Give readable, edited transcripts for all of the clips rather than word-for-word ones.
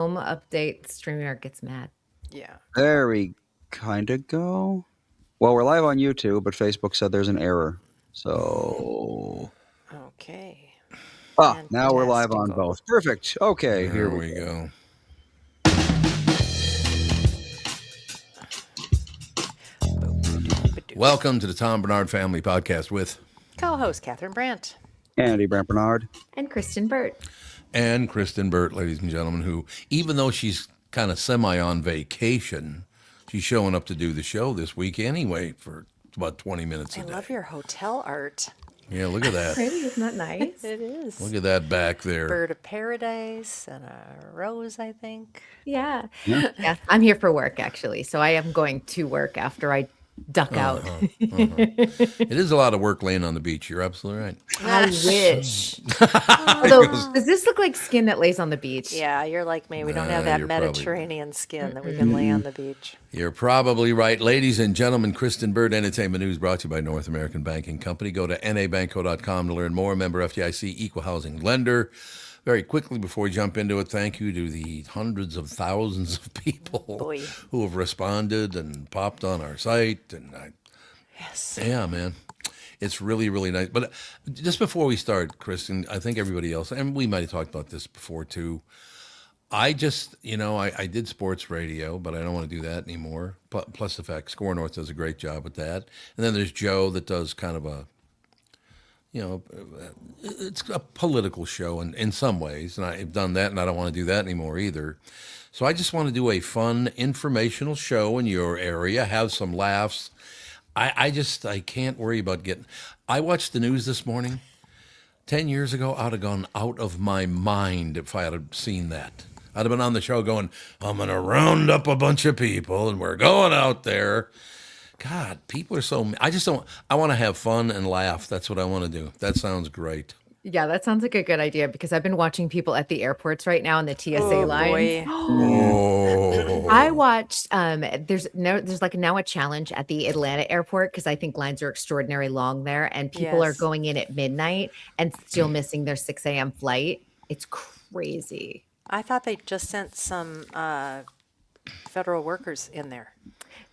home update, StreamYard gets mad. Yeah. There we kind of go. Well, we're live on YouTube, but Facebook said there's an error. So. Okay. Now we're live on both. Perfect. Okay, Here we go. Welcome to the Tom Barnard Family Podcast with co-host Catherine Brandt, Andy Brandt Barnard, and Kristen Burt. And Kristen Burt, ladies and gentlemen, who, even though she's kind of semi on vacation, she's showing up to do the show this week anyway for about 20 minutes a day. I love your hotel art. Yeah, look at that. Pretty, isn't that nice? It is. Look at that back there. Bird of paradise and a rose, I think. Yeah. I'm here for work, actually. So I am going to work after I duck out. It is a lot of work laying on the beach. You're absolutely right. I wish. Although, does this look like skin that lays on the beach? Yeah, you're like me. We don't have that Mediterranean skin that we can lay on the beach. You're probably right. Ladies and gentlemen, Kristen Burt, Entertainment News brought to you by North American Banking Company. Go to nabanco.com to learn more. Member FDIC, equal housing lender. Very quickly, before we jump into it, thank you to the hundreds of thousands of people who have responded and popped on our site. Yes. Yeah, man. It's really, really nice. But just before we start, Kristen, I think everybody else, and we might have talked about this before too, I just, I did sports radio, but I don't want to do that anymore. Plus the fact Score North does a great job at that. And then there's Joe that does kind of a, it's a political show in some ways, and I've done that, and I don't want to do that anymore either. So I just want to do a fun, informational show in your area, have some laughs. I can't worry about I watched the news this morning. 10 years ago, I'd have gone out of my mind if I had seen that. I'd have been on the show going, I'm going to round up a bunch of people, and we're going out there. God, people are so... I want to have fun and laugh. That's what I want to do. That sounds great. Yeah, that sounds like a good idea because I've been watching people at the airports right now in the TSA line. I watched, there's like now a challenge at the Atlanta airport because I think lines are extraordinarily long there and people are going in at midnight and still missing their 6 a.m. flight. It's crazy. I thought they just sent some federal workers in there.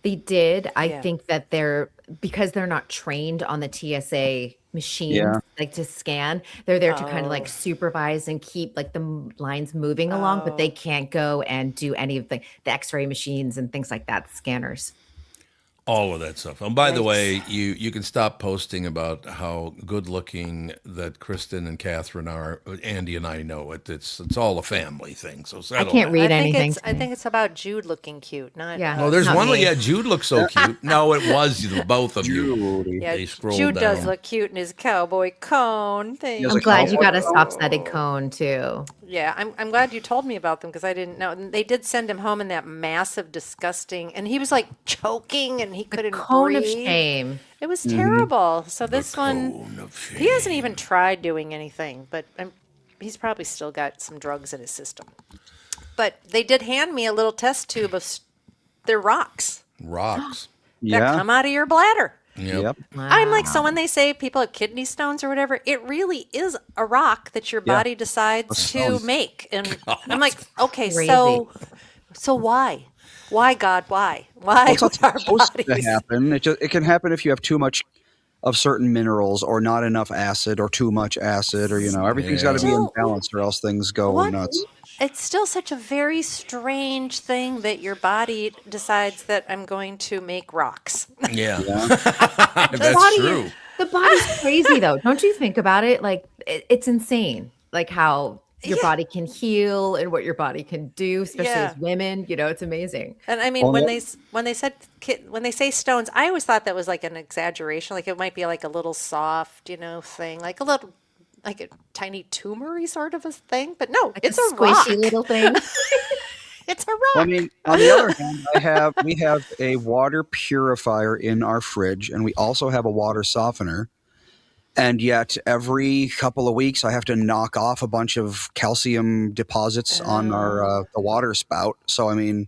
They did. I think that because they're not trained on the TSA machines, like to scan, they're there to kind of like supervise and keep like the lines moving along, but they can't go and do any of the X-ray machines and things like that, scanners. All of that stuff. And by the way, you can stop posting about how good looking that Kristen and Catherine are. Andy and I know it. It's all a family thing. So I can't read anything. I think it's about Jude looking cute. Well, there's one. Jude looks so cute. No, it was both of you. Yeah, they scrolled Jude down. does look cute in his cowboy cone thing. I'm glad you got a soft-sided cone too. Yeah, I'm glad you told me about them because I didn't know. And they did send him home in that massive, disgusting, and he was like choking and he couldn't cone breathe. Of shame. It was terrible. So this one, he hasn't even tried doing anything, but he's probably still got some drugs in his system. But they did hand me a little test tube of their rocks. Rocks. That come out of your bladder. Yep. Wow. I'm like, so when they say people have kidney stones or whatever, it really is a rock that your body decides to make. And I'm like, okay, so why? Why, God, why? Why it's our supposed bodies? to happen. It can happen if you have too much of certain minerals or not enough acid or too much acid or, everything's got to be in balance or else things go nuts. It's still such a very strange thing that your body decides that I'm going to make rocks. Yeah. That's true. The body's crazy though. Don't you think about it? Like it's insane. Like how your body can heal and what your body can do, especially as women. It's amazing. And I mean, when they say stones, I always thought that was like an exaggeration. Like it might be like a little soft, thing, like a tiny tumory sort of a thing. But no, like it's a squishy rock. Little thing. It's a rock. Well, I mean, on the other hand, we have a water purifier in our fridge, and we also have a water softener. And yet every couple of weeks, I have to knock off a bunch of calcium deposits on our the water spout. So, I mean,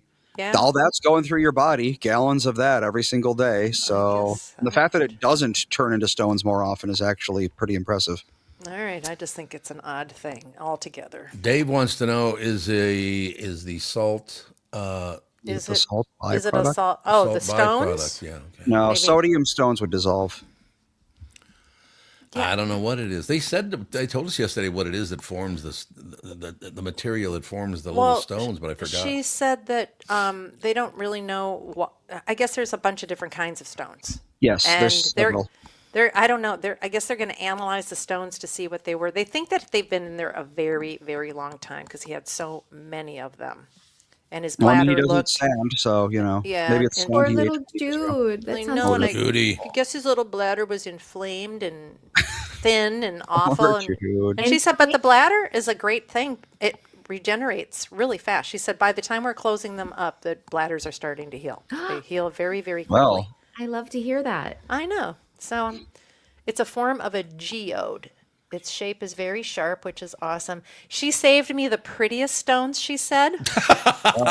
all that's going through your body, gallons of that every single day. So the fact that it doesn't turn into stones more often is actually pretty impressive. All right, I just think it's an odd thing altogether. Dave wants to know: is the salt Is The it? salt Is it a byproduct? salt? Oh, the salt byproduct? stones. Yeah. Okay. No, Maybe. sodium stones would dissolve. Yeah. I don't know what it is. They told us yesterday what it is that forms the material that forms the little stones, but I forgot. She said that they don't really know what. I guess there's a bunch of different kinds of stones. Yes, And there's several. I don't know. I guess they're going to analyze the stones to see what they were. They think that they've been in there a very, very long time because he had so many of them, and his Well, I mean, bladder he doesn't looked. sound, so Yeah, maybe it's and- stone Poor he ate little 20 years ago. Jude. That I sounds know, and I Judy. guess his little bladder was inflamed and thin and awful. Poor And, Jude. and she said, but the bladder is a great thing. It regenerates really fast. She said, by the time we're closing them up, the bladders are starting to heal. They heal very, very quickly. Well, I love to hear that. I know. So it's a form of a geode. Its shape is very sharp, which is awesome. She saved me the prettiest stones, she said.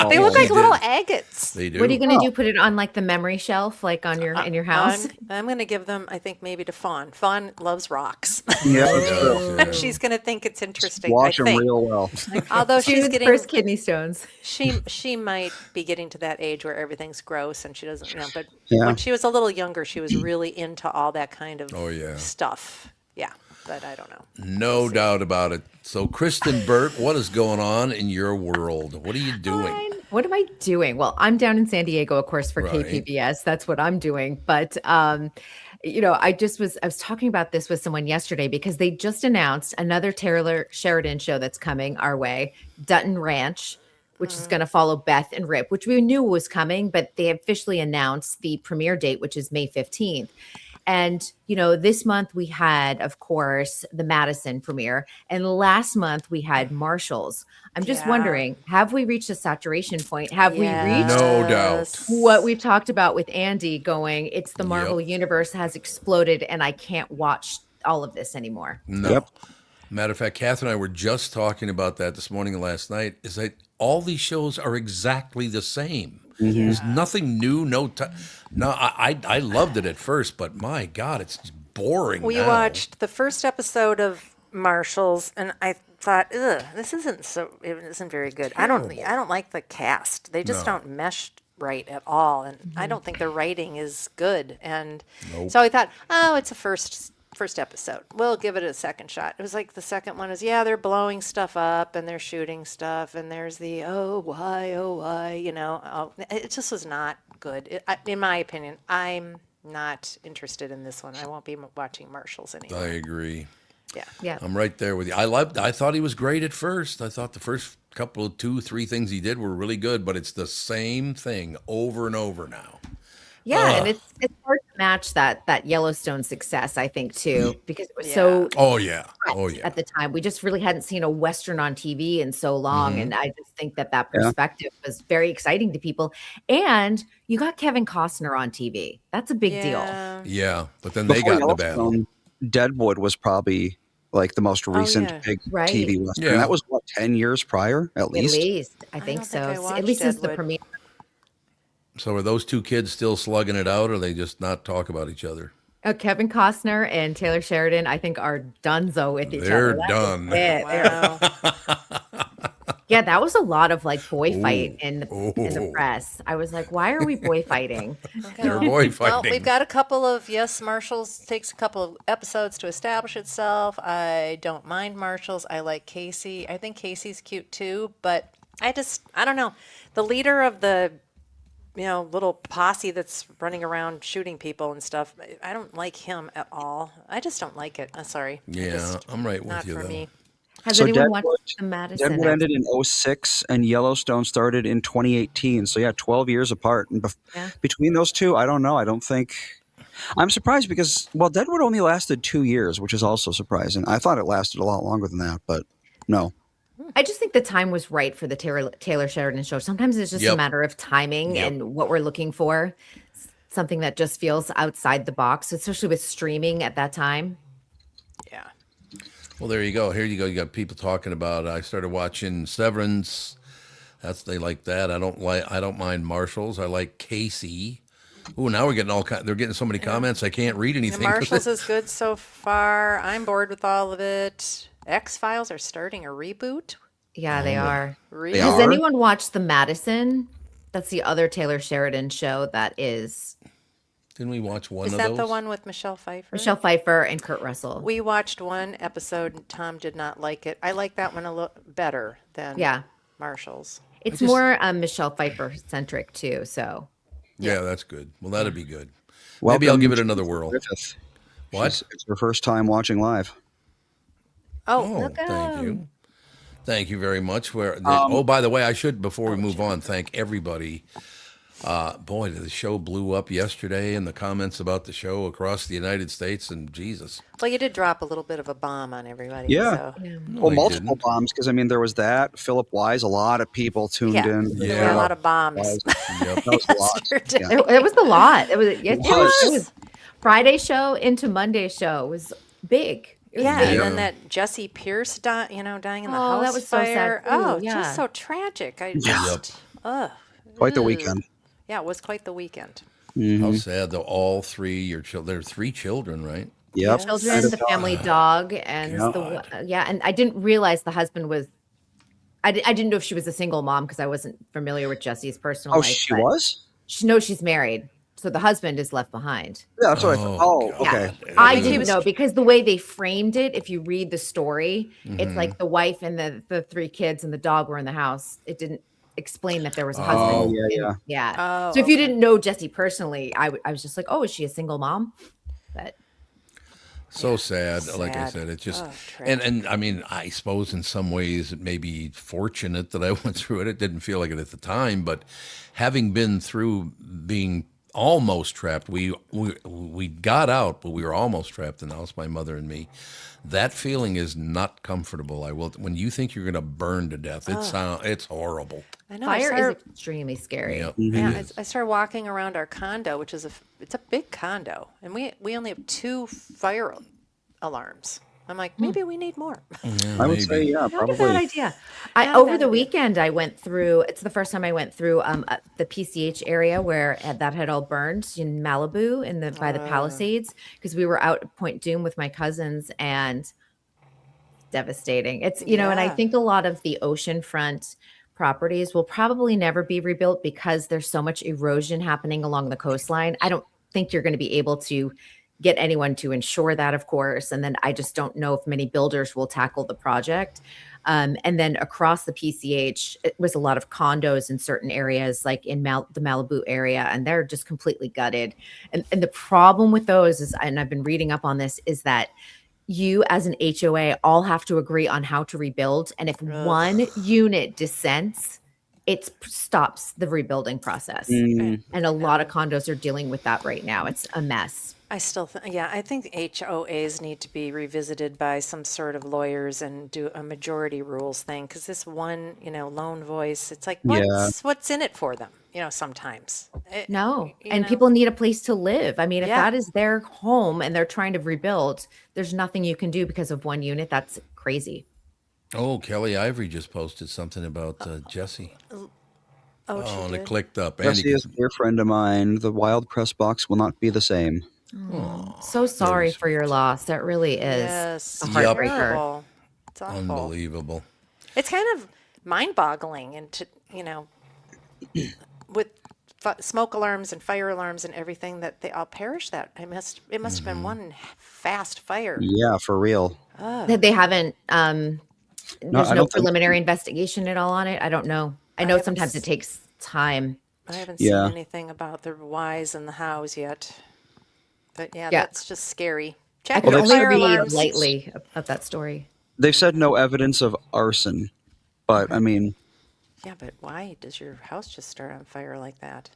They look she like little did. agates. They do. What are you going to do? Put it on like the memory shelf, like on your in your house? I'm going to give them, I think, maybe to Fawn. Fawn loves rocks. yeah, She that's true. does, yeah. She's going to think it's interesting. Watch I them think. real well. Although she's Jude's getting, first kidney stones. she might be getting to that age where everything's gross and she doesn't know. But Yeah. when she was a little younger, she was really into all that kind of Oh, yeah. stuff. Yeah, but I don't know. No doubt about it. So, Kristen Burt, what is going on in your world? What are you doing? What am I doing? Well, I'm down in San Diego, of course, for Right. KPBS. That's what I'm doing. But I was talking about this with someone yesterday because they just announced another Taylor Sheridan show that's coming our way, Dutton Ranch, which is going to follow Beth and Rip, which we knew was coming, but they officially announced the premiere date, which is May 15th. And, this month we had, of course, the Madison premiere. And last month we had Marshall's. I'm just Yeah. wondering, have we reached a saturation point? Have we reached No doubt. what we've talked about with Andy going, it's the Marvel Yep. universe has exploded and I can't watch all of this anymore? No. Yep. Matter of fact, Kath and I were just talking about that this morning and last night. Is that all these shows are exactly the same. There's nothing new. No, I loved it at first, but my God, it's just boring. We now. watched the first episode of Marshall's, and I thought, ugh, it isn't very good. I don't like the cast. They just don't mesh right at all, and I don't think the writing is good. And so I thought, oh, it's a first episode. We'll give it a second shot. It was like the second one is, they're blowing stuff up and they're shooting stuff, and there's the oh why, it just was not good. In my opinion, I'm not interested in this one. I won't be watching Marshall's anymore. I agree. Yeah. Yeah. I'm right there with you. I thought he was great at first. I thought the first couple of 2-3 things he did were really good, but it's the same thing over and over now. Yeah, and it's hard to match that Yellowstone success, I think, too, because it was so Oh yeah. fresh Oh yeah. at the time. We just really hadn't seen a Western on TV in so long. And I just think that perspective was very exciting to people. And you got Kevin Costner on TV. That's a big deal. Yeah, but then they Before got in the battle. Yellowstone, Deadwood was probably like the most recent yeah. big Right. TV Western. Yeah. That was, 10 years prior, at At least? least, I think don't think I so. watched At least since the Deadwood. premiere. So are those two kids still slugging it out, or they just not talk about each other? Kevin Costner and Taylor Sheridan, I think, are donezo with each They're other. That's done. it. Wow. Yeah, that was a lot of like boy fight in the press. I was like, why are we boy fighting? They're boy Well, fighting. we've got a couple of, Marshall's takes a couple of episodes to establish itself. I don't mind Marshall's. I like Casey. I think Casey's cute too, but I don't know. The leader of the, little posse that's running around shooting people and stuff, I don't like him at all. I just don't like it. I'm sorry. Yeah, I'm right with Not you for though. me. Has So anyone Deadwood- watched the Madison? Deadwood ended in 06 and Yellowstone started in 2018. So, 12 years apart. And between those two, I don't know. I don't think. I'm surprised because, Deadwood only lasted 2 years, which is also surprising. I thought it lasted a lot longer than that, but no. I just think the time was right for the Taylor Sheridan show. Sometimes it's just a Yep. matter of timing Yep. and what we're looking for. Something that just feels outside the box, especially with streaming at that time. Yeah. Well, there you go. Here you go. You got people talking about. I started watching Severance. They like that. I don't mind Marshall's. I like Casey. Oh, now we're getting they're getting so many comments. I can't read The anything. Marshall's is good so far. I'm bored with all of it. X-Files are starting a reboot. Yeah, they are. They Has are? anyone watched The Madison? That's the other Taylor Sheridan show that is Didn't we watch one Is of that those? the one with Michelle Pfeiffer? Michelle Pfeiffer and Kurt Russell. We watched one episode and Tom did not like it. I like that one a little better than Yeah. Marshall's. It's more Michelle Pfeiffer centric too. So Yeah, that's good. Well, that'd be good. Maybe Welcome I'll give it to another whirl. Griffith. What? It's her first time watching live. Oh, thank you. Thank you very much. Oh, by the way, I should, before we move on, thank everybody. Boy, the show blew up yesterday, and the comments about the show across the United States, and Jesus. Well, you did drop a little bit of a bomb on everybody. Yeah. So. No, Well, I multiple didn't. bombs, because I mean, there was that. Philip Wise, a lot of people tuned Yeah, in. there were a lot of bombs. Yep. That was a lot. Yesterday. Yeah. it was a lot. It was. was Friday show into Monday show was big. It was Yeah, big. and then that Jesse Pierce, dying in the Oh, house that was so sad, fire. too. Oh, Yeah. just so tragic. I Yeah. just, ugh. Quite the Ugh. weekend. Yeah, it was quite the weekend. How sad, though. All three, your children, there are three children, right? Yep. Children, And the family dog, and and I didn't realize the husband was. I didn't know if she was a single mom because I wasn't familiar with Jesse's personal Oh, life. she but was? she's married, so the husband is left behind. Yeah, that's what I thought. Oh, God. okay. I he didn't was- know because the way they framed it, if you read the story, it's like the wife and the three kids and the dog were in the house. It didn't explain that there was a husband. Oh, yeah. Yeah. Oh, So if you didn't know Jesse personally, I was just like, oh, is she a single mom? But So sad. Like I sad. said, it's just, Oh, and I mean, I suppose in some ways it may be fortunate that I went through it. It didn't feel like it at the time, but having been through being almost trapped, we got out, but we were almost trapped in the house, my mother and me. That feeling is not comfortable. When you think you're going to burn to death, it's horrible. I know. fire is extremely scary. Yep. Yeah, it is. I started walking around our condo, which is it's a big condo, and we only have 2 fire alarms. I'm like, maybe we need more. I would say, yeah, Not a bad probably. idea. Not a Over bad the idea. weekend, I went through. It's the first time I went through the PCH area where that had all burned in Malibu by the Palisades because we were out at Point Doom with my cousins and devastating. It's and I Yeah. think a lot of the oceanfront properties will probably never be rebuilt because there's so much erosion happening along the coastline. I don't think you're going to be able to get anyone to insure that, of course. And then I just don't know if many builders will tackle the project. And then across the PCH, it was a lot of condos in certain areas, like in the Malibu area, and they're just completely gutted. And the problem with those is, and I've been reading up on this, is that you as an HOA all have to agree on how to rebuild. And if one unit dissents, it stops the rebuilding process. And a lot of condos are dealing with that right now. It's a mess. I still I think HOAs need to be revisited by some sort of lawyers and do a majority rules thing, because this one, lone voice, it's like, what's in it for them? Sometimes. No. you And know? people need a place to live. I mean, if Yeah. that is their home and they're trying to rebuild, there's nothing you can do because of one unit. That's crazy. Oh, Kelly Ivory just posted something about Jesse. Oh, she And it did? clicked up. Jesse is a dear friend of mine. The wild press box will not be the same. So sorry for your loss. That really is Yes. a Yep. heartbreaker. Terrible. It's awful. Unbelievable. It's kind of mind-boggling, and with smoke alarms and fire alarms and everything, that they all perished. That it must have been one fast fire. Yeah, for real. That they haven't there's I no don't think- preliminary investigation at all on it. I don't know. I know haven't sometimes it takes time. I haven't Yeah. seen anything about the whys and the hows yet. But yeah, Yeah. that's just scary. I Check could your only fire read alarms. lightly of that story. They've said no evidence of arson, but I mean, Yeah, but why does your house just start on fire like that?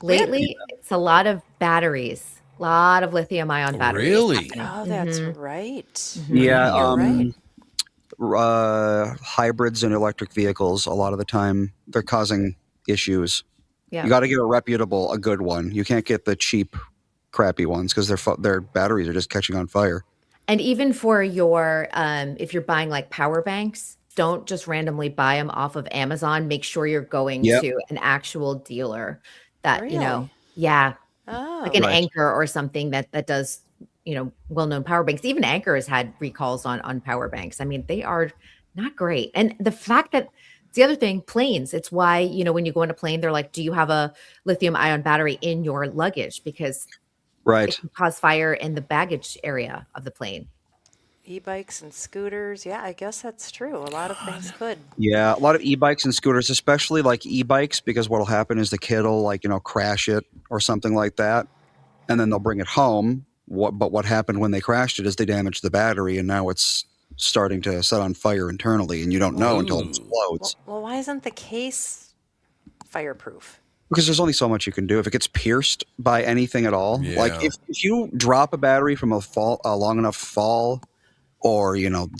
Lately, it's a lot of batteries, a lot of lithium ion batteries. Really? happening. Oh, that's right. yeah, You're right. hybrids and electric vehicles, a lot of the time, they're causing issues. Yeah. You got to get a good one. You can't get the cheap, crappy ones because their batteries are just catching on fire. And even for your, if you're buying like power banks, don't just randomly buy them off of Amazon. Make sure you're going Yep. to an actual dealer that, Really? yeah, like an Right. Anchor or something that does, well-known power banks. Even Anchor has had recalls on power banks. I mean, they are not great. And the fact that it's the other thing, planes. It's why, when you go on a plane, they're like, do you have a lithium ion battery in your luggage? Because it Right. can cause fire in the baggage area of the plane. E-bikes and scooters. Yeah, I guess that's true. A lot of things could. Yeah, a lot of e-bikes and scooters, especially like e-bikes, because what'll happen is the kid will crash it or something like that, and then they'll bring it home. But what happened when they crashed it is they damaged the battery, and now it's starting to set on fire internally, and you don't know until it explodes. Well, why isn't the case fireproof? Because there's only so much you can do if it gets pierced by anything at all. Yeah. Like if you drop a battery from a long enough fall, or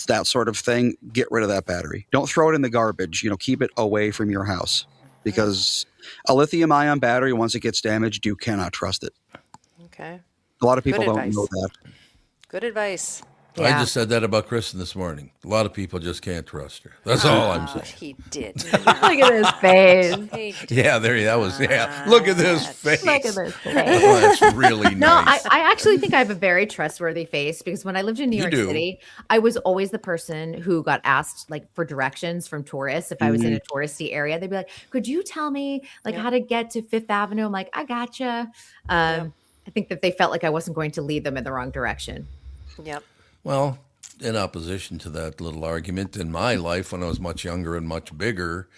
that sort of thing, get rid of that battery. Don't throw it in the garbage. Keep it away from your house, because a lithium ion battery, once it gets damaged, you cannot trust it. Okay. A lot of people Good don't advice. know that. Good advice. I just said that about Kristen this morning. A lot of people just can't trust her. That's all I'm saying. He did. Look at his face. He did. Yeah, that was. Look at this face. Look at this face. Oh, that's really No, nice. I actually think I have a very trustworthy face, because when I lived in New You York do. City, I was always the person who got asked like for directions from tourists. If I was in a touristy area, they'd be like, could you tell me like how to get to Fifth Avenue? I'm like, I gotcha. I think that they felt like I wasn't going to lead them in the wrong direction. Yep. Well, in opposition to that little argument, in my life when I was much younger and much bigger,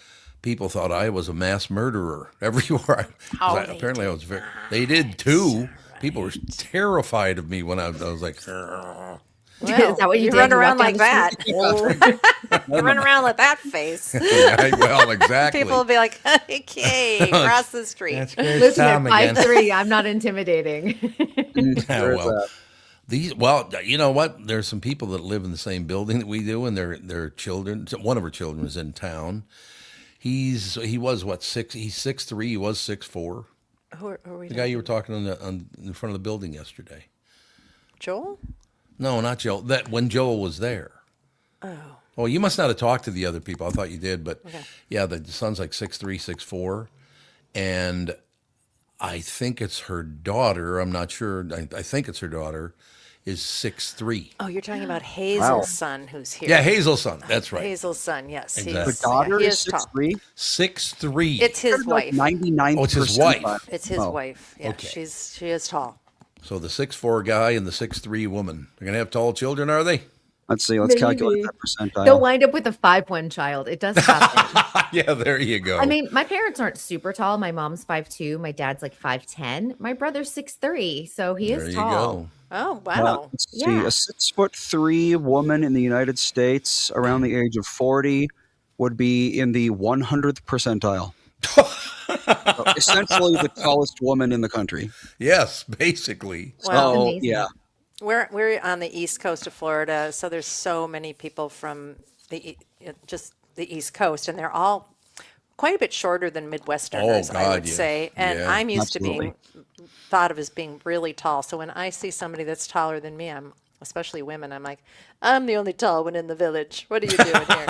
people thought I was a mass murderer everywhere. Apparently, I was very. They did too. People were terrified of me when I was like. Well, Is that what you did? run You around walked down like the that? You run around with that face. Well, exactly. People will be like, okay, cross the street. That's great. Listen, Tom at again. 5'3", I'm not intimidating. Yeah, There's well, that. you know what? There's some people that live in the same building that we do, and their children. One of her children was in town. He was what, 6? He's 6'3". He was 6'4". Who are we The guy you were talking in front of the building yesterday. Joel? No, not Joel. That when Joel was there. Oh, you must not have talked to the other people. I thought you did, but yeah, the son's like 6'3", 6'4", and I think it's her daughter. I'm not sure. I think it's her daughter. Is 6'3". Oh, you're talking about Hazel's son who's here. Yeah, Hazel's son. That's right. Hazel's son, yes. Exactly. Her He's, daughter he is tall. 6'3". 6'3". It's his wife. 99%. Oh, it's his wife. It's his wife. Yeah, Okay. she is tall. So the 6'4" guy and the 6'3" woman. They're gonna have tall children, are they? Let's see. Let's calculate Maybe. that percentile. They'll wind up with a 5'1" child. It does happen. Yeah, there you go. I mean, my parents aren't super tall. My mom's 5'2". My dad's like 5'10". My brother's 6'3", so he there is you tall. go. Oh, wow. Let's see. Yeah. A 6'3" woman in the United States around the age of 40 would be in the 100th percentile. So essentially the tallest woman in the country. Yes, basically. Well, So, amazing. yeah. we're on the east coast of Florida, so there's so many people from just the East Coast, and they're all quite a bit shorter than Midwesterners, Oh, I God, would yeah. say. And Yeah. I'm used Absolutely. to being thought of as being really tall. So when I see somebody that's taller than me, especially women, I'm like, I'm the only tall one in the village. What are you doing here?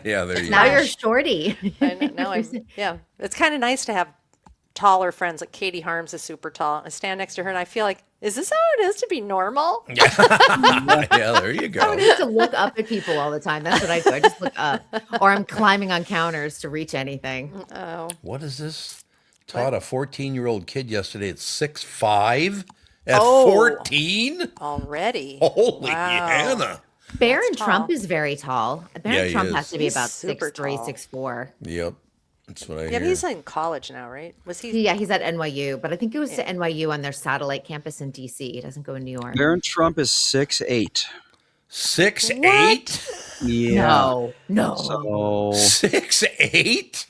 Yeah, there you Now go. you're shorty. Yeah, it's kind of nice to have taller friends. Like Katie Harms is super tall. I stand next to her and I feel like, is this how it is to be normal? Yeah, there you I go. need to look up at people all the time. That's what I do. I just look up, or I'm climbing on counters to reach anything. Oh, What is this? Taught a 14-year-old kid yesterday at 6'5". At Oh. 14? already. Holy Wow. Hannah. Barron tall. Trump is very tall. Yeah, Barron he Trump is. has to be He's about super 6'3", tall. 6'4". Yep. That's what I Yeah, hear. but he's in college now, right? Was he? Yeah, he's at NYU, but I think it was to NYU on their satellite campus in DC. He doesn't go in New York. Barron Trump is 6'8". 6'8"? Yeah. No. So 6'8"?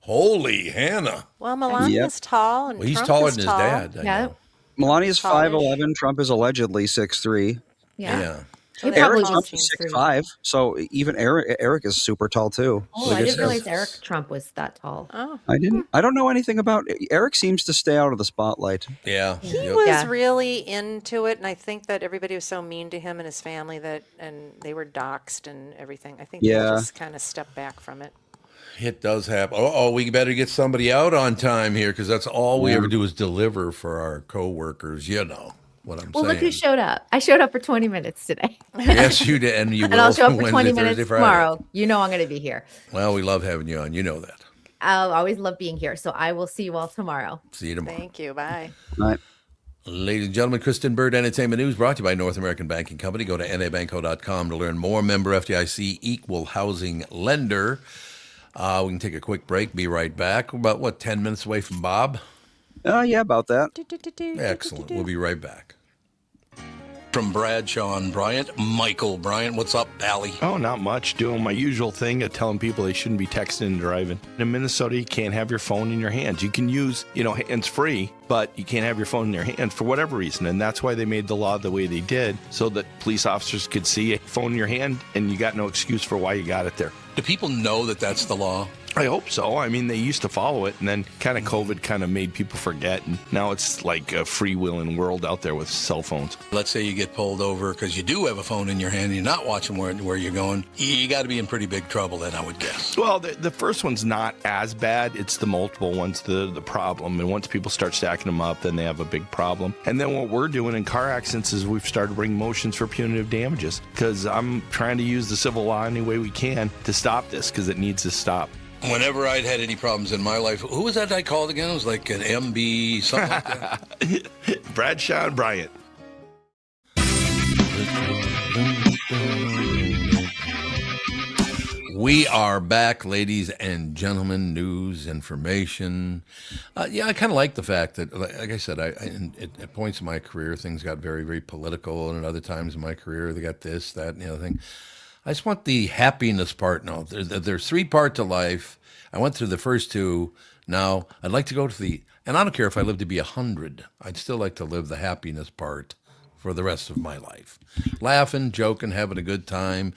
Holy Hannah. Well, Melania's Yep. tall, and Well, he's Trump taller is than his tall. dad. I Yeah. know. Melania's Tallish. 5'11". Trump is allegedly 6'3". Yeah. Yeah. So He they're probably Eric tall Trump was is jeans. 6'5". So even Eric is super tall too. Oh, So I guess didn't realize that's- Eric Trump was that tall. Oh, I don't know anything about Eric. Seems to stay out of the spotlight. Yeah. he Yep. was Yeah. really into it, and I think that everybody was so mean to him and his family and they were doxxed and everything. I think Yeah. they just kind of stepped back from it. It does happen. Oh, we better get somebody out on time here because that's all we ever do is deliver for our coworkers. You know what I'm Well, look who saying. showed up. I showed up for 20 minutes today. Yes, you did, and you And I'll will show up for Wednesday, 20 Thursday, minutes Friday. tomorrow. You know I'm going to be here. Well, we love having you on. You know that. I'll always love being here. So I will see you all tomorrow. See you tomorrow. Thank you. Bye. All right. Ladies and gentlemen, Kristen Bird Entertainment News brought to you by North American Banking Company. Go to nabanco.com to learn more. Member FDIC, equal housing lender. We can take a quick break. Be right back. We're about, 10 minutes away from Bob? Yeah, about that. Excellent. We'll be right back. From Bradshaw and Bryant, Michael Bryant. What's up, Allie? Oh, not much. Doing my usual thing of telling people they shouldn't be texting and driving. In Minnesota, you can't have your phone in your hands. You can use, hands-free, but you can't have your phone in your hands for whatever reason. And that's why they made the law the way they did, so that police officers could see a phone in your hand and you got no excuse for why you got it there. Do people know that that's the law? I hope so. I mean, they used to follow it, and then kind of COVID kind of made people forget, and now it's like a freewheeling world out there with cell phones. Let's say you get pulled over because you do have a phone in your hand and you're not watching where you're going. You got to be in pretty big trouble then, I would guess. Well, the first one's not as bad. It's the multiple ones, the problem. And once people start stacking them up, then they have a big problem. And then what we're doing in car accidents is we've started bringing motions for punitive damages, because I'm trying to use the civil law any way we can to stop this, because it needs to stop. Whenever I'd had any problems in my life, who was that I called again? It was like an MB, something like that. Bradshaw and Bryant. We are back, ladies and gentlemen. News, information. I kind of like the fact that, like I said, at points in my career, things got very, very political, and at other times in my career, they got this, that, and the other thing. I just want the happiness part now. There's three parts to life. I went through the first two. Now, I'd like to go to and I don't care if I live to be 100. I'd still like to live the happiness part for the rest of my life. Laughing, joking, having a good time,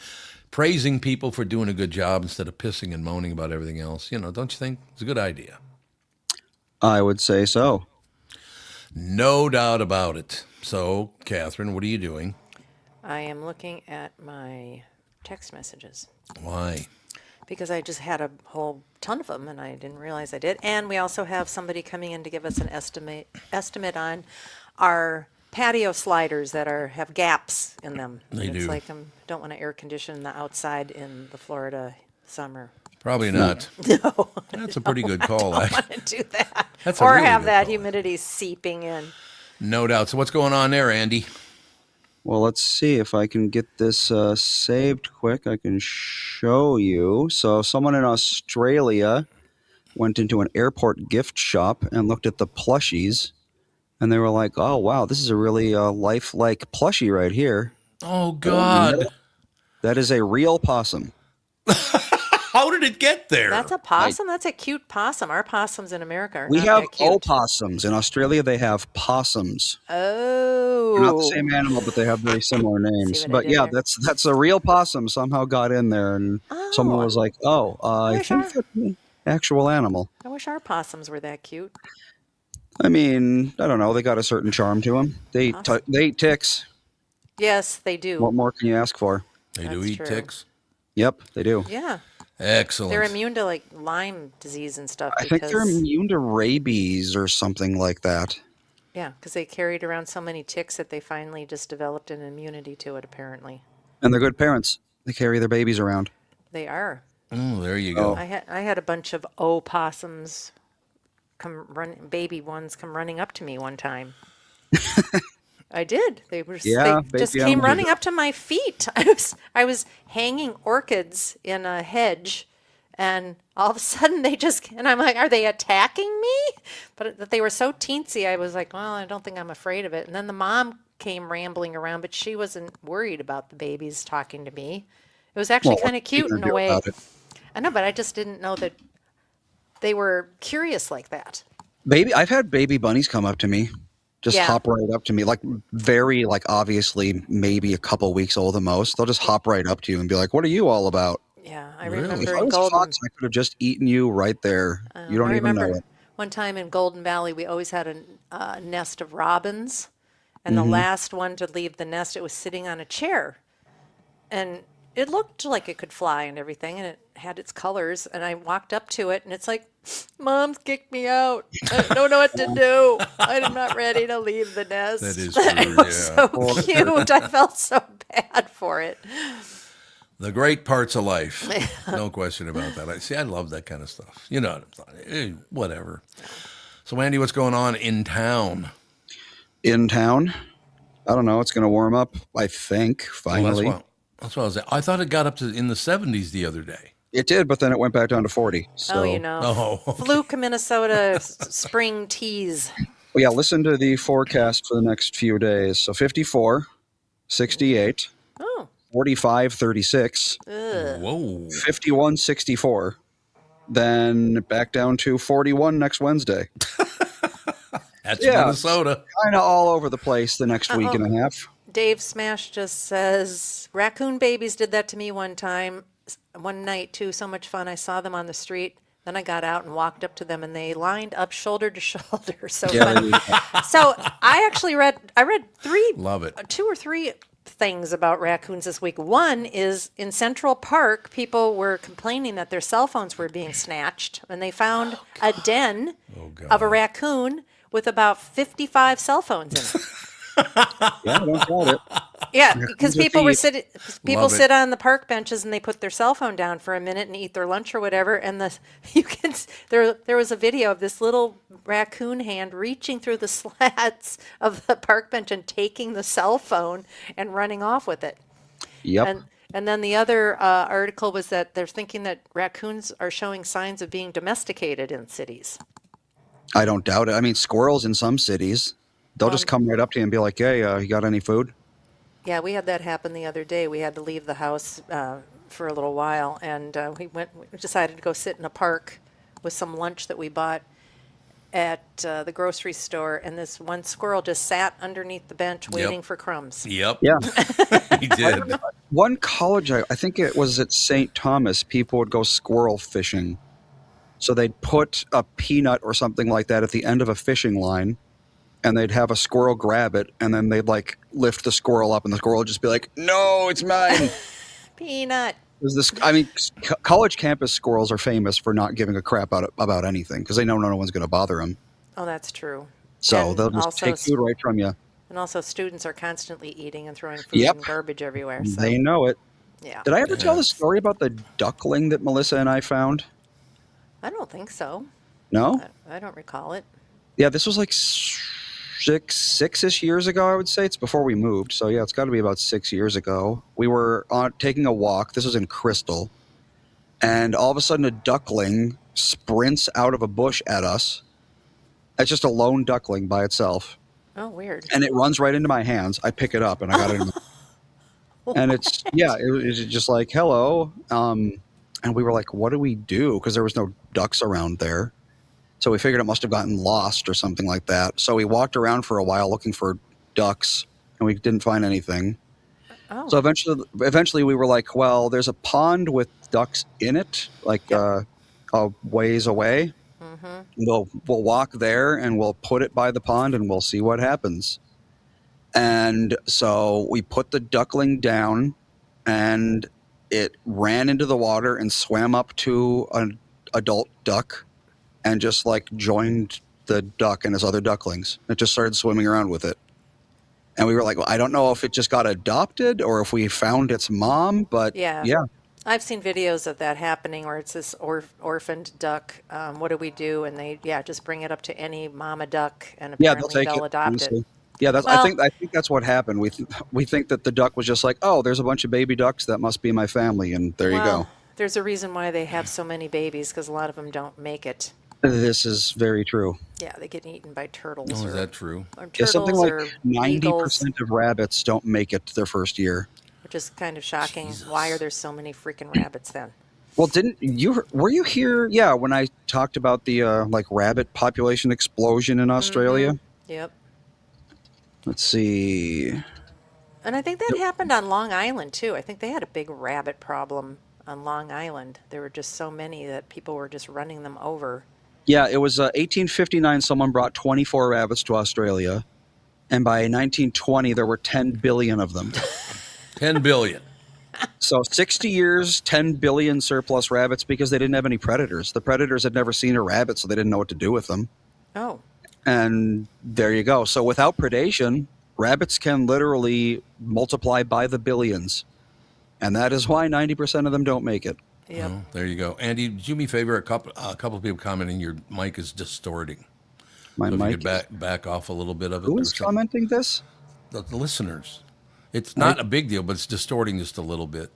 praising people for doing a good job instead of pissing and moaning about everything else. Don't you think? It's a good idea. I would say so. No doubt about it. So, Catherine, what are you doing? I am looking at my text messages Why? because I just had a whole ton of them and I didn't realize I did. And we also have somebody coming in to give us an estimate on our patio sliders that have gaps in them. They do. It's like I don't want to air condition the outside in the Florida summer. Probably not. No, That's a pretty good call. I don't want to do that. That's a or really have good that call. humidity seeping in. No doubt. So what's going on there, Andy? Well, let's see if I can get this saved quick. I can show you. So someone in Australia went into an airport gift shop and looked at the plushies, and they were like, oh, wow, this is a really lifelike plushie right here. Oh, God. That is a real possum. How did it get there? That's a possum? That's a cute possum. Our possums in America are We not have that cute. opossums. In Australia, they have possums. Oh. They're not the same animal, but they have very similar names. what I But did yeah, there? that's a real possum. Somehow got in there, and someone was like, "Oh, I Wish think our- that's an actual animal." I wish our possums were that cute. I mean, I don't know. They got a certain charm to them. They eat ticks. Yes, they do. What more can you ask for? They do That's eat true. ticks? Yep, they do. Yeah. Excellent. They're immune to like Lyme disease and stuff. I think they're because- immune to rabies or something like that. Yeah, because they carried around so many ticks that they finally just developed an immunity to it, apparently. And they're good parents. They carry their babies around. They are. Oh, there you go. I had a bunch of opossums baby ones come running up to me one time. I did. They Yeah, they just baby came animals. running up to my feet. I was hanging orchids in a hedge, and all of a sudden and I'm like, are they attacking me? But they were so teensy. I was like, well, I don't think I'm afraid of it. And then the mom came rambling around, but she wasn't worried about the babies talking to me. It was actually Well, kind of what are you cute gonna in a do way. about it? I know, but I just didn't know that they were curious like that. I've had baby bunnies come up to me, just Yeah. hop right up to me, like very, like obviously maybe a couple weeks old the most. They'll just hop right up to you and be like, "What are you all about?" Yeah, I Really? remember If I in was Golden. Fox, I could have just eaten you right there. You don't I even know remember it. one time in Golden Valley, we always had a nest of robins, and Mm-hmm. the last one to leave the nest, it was sitting on a chair, and it looked like it could fly and everything, and it had its colors. And I walked up to it, and it's like, Mom's kicked me out. I don't know what to do. I'm not ready to leave the nest. That is true, It was so cute. I felt so bad for it. The great parts of life. No question about that. I love that kind of stuff. You know, whatever. So, Andy, what's going on in town? In town? I don't know. It's going to warm up, I think, finally. Well, that's what I was saying. I thought it got up to in the 70s the other day. It did, but then it went back down to 40. So. Oh, you know. Oh, okay. Fluke, Minnesota spring teas. Well, yeah, listen to the forecast for the next few days. So 54, 68, Oh. 45, 36, Whoa. 51, 64. Then back down to 41 next Wednesday. That's Yeah. Minnesota. Kind of all over the place the next week and a half. Dave Smash just says, raccoon babies did that to me one night too. So much fun. I saw them on the street. Then I got out and walked up to them, and they lined up shoulder to shoulder. So funny. So I read Love it. 2 or 3 things about raccoons this week. One is in Central Park, people were complaining that their cell phones were being snatched, and they found a den of a raccoon with about 55 cell phones in it. Yeah, don't doubt it. Yeah, because people Love sit on the park benches and they put their cell phone down for a minute and eat their lunch or whatever. And there was a video of this little raccoon hand reaching through the slats of the park bench and taking the cell phone and running off with it. Yep. And then the other article was that they're thinking that raccoons are showing signs of being domesticated in cities. I don't doubt it. I mean, squirrels in some cities, they'll just come right up to you and be like, hey, you got any food? Yeah, we had that happen the other day. We had to leave the house for a little while, and we decided to go sit in a park with some lunch that we bought at the grocery store, and this one squirrel just sat underneath the bench waiting for crumbs. Yep. Yeah. He did. One college, I think it was at St. Thomas, people would go squirrel fishing. So they'd put a peanut or something like that at the end of a fishing line, and they'd have a squirrel grab it, and then they'd like lift the squirrel up, and the squirrel would just be like, no, it's mine. Peanut. College campus squirrels are famous for not giving a crap about anything because they know no one's going to bother them. Oh, that's true. So And they'll just also take food right from you. And also students are constantly eating and throwing food and garbage everywhere. So, They know it. yeah. Did I ever tell the story about the duckling that Melissa and I found? I don't think so. No? I don't recall it. Yeah, this was like six-ish years ago, I would say. It's before we moved. So, yeah, it's got to be about 6 years ago. We were taking a walk. This was in Crystal. And all of a sudden, a duckling sprints out of a bush at us. It's just a lone duckling by itself. Oh, weird. And it runs right into my hands. I pick it up, and I got it in my... And it's, it was just like, hello. And we were like, what do we do? Because there was no ducks around there. So we figured it must have gotten lost or something like that. So we walked around for a while looking for ducks, and we didn't find anything. Oh. So eventually we were like, well, there's a pond with ducks in it, like a ways away. Mm-hmm. We'll walk there, and we'll put it by the pond, and we'll see what happens. And so we put the duckling down, and it ran into the water and swam up to an adult duck and just like joined the duck and his other ducklings. It just started swimming around with it. And we were like, well, I don't know if it just got adopted or if we found its mom, but yeah. I've seen videos of that happening where it's this orphaned duck. What do we do? And they, just bring it up to any mama duck, and apparently they'll adopt it. Yeah, I think that's what happened. We think that the duck was just like, oh, there's a bunch of baby ducks, that must be my family, and there you go. There's a reason why they have so many babies, because a lot of them don't make it. This is very true. Yeah, they get eaten by turtles. Oh, is that true? Or Yeah, something like or 90% of rabbits don't make it their first year. Which is kind of shocking. Jesus. Why are there so many freaking rabbits then? Well, were you here? Yeah, when I talked about the rabbit population explosion in Australia. Mm-hmm. Yep. Let's see. And I think that happened on Long Island too. I think they had a big rabbit problem on Long Island. There were just so many that people were just running them over. Yeah, it was 1859. Someone brought 24 rabbits to Australia, and by 1920 there were 10 billion of them. 10 billion. So 60 years, 10 billion surplus rabbits because they didn't have any predators. The predators had never seen a rabbit, so they didn't know what to do with them. Oh, And there you go. So without predation, rabbits can literally multiply by the billions. And that is why 90% of them don't make it. yep. Oh, there you go. Andy, do me a favor. A couple of people commenting your mic is distorting. My So if mic. you could back off a little bit of it. Who or is something. commenting this? The listeners. It's not a big deal, but it's distorting just a little bit.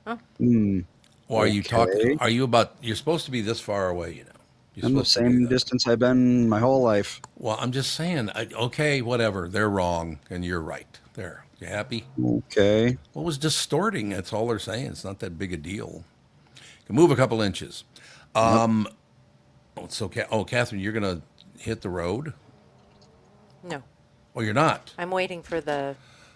Or are you talking? Are you about? You're supposed to be this far away, you know. You're I'm the supposed to be same that. distance I've been my whole life. Well, I'm just saying. Okay, whatever. They're wrong, and you're right. There. You happy? Okay. What was distorting? That's all they're saying. It's not that big a deal. You can move a couple inches. So, Catherine, you're gonna hit the road. No, Oh, you're not. I'm waiting for the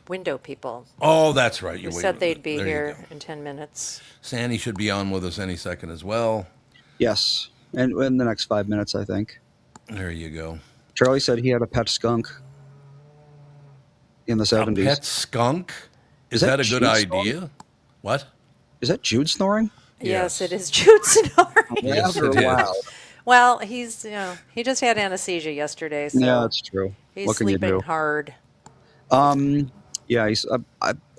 window people. Oh, that's right. Who You're said waiting. they'd be There you here go. in 10 minutes. Sandy should be on with us any second as well. Yes. And in the next 5 minutes, I think. There you go. Charlie said he had a pet skunk in the 70s. A pet skunk? Is that that a good Jude idea? What? Is that Jude snoring? Yes, Yes. it is Jude snoring. Yes, After it a is. while. Well, he just had anesthesia yesterday, so Yeah, that's true. he's What can you sleeping do? hard. Yeah,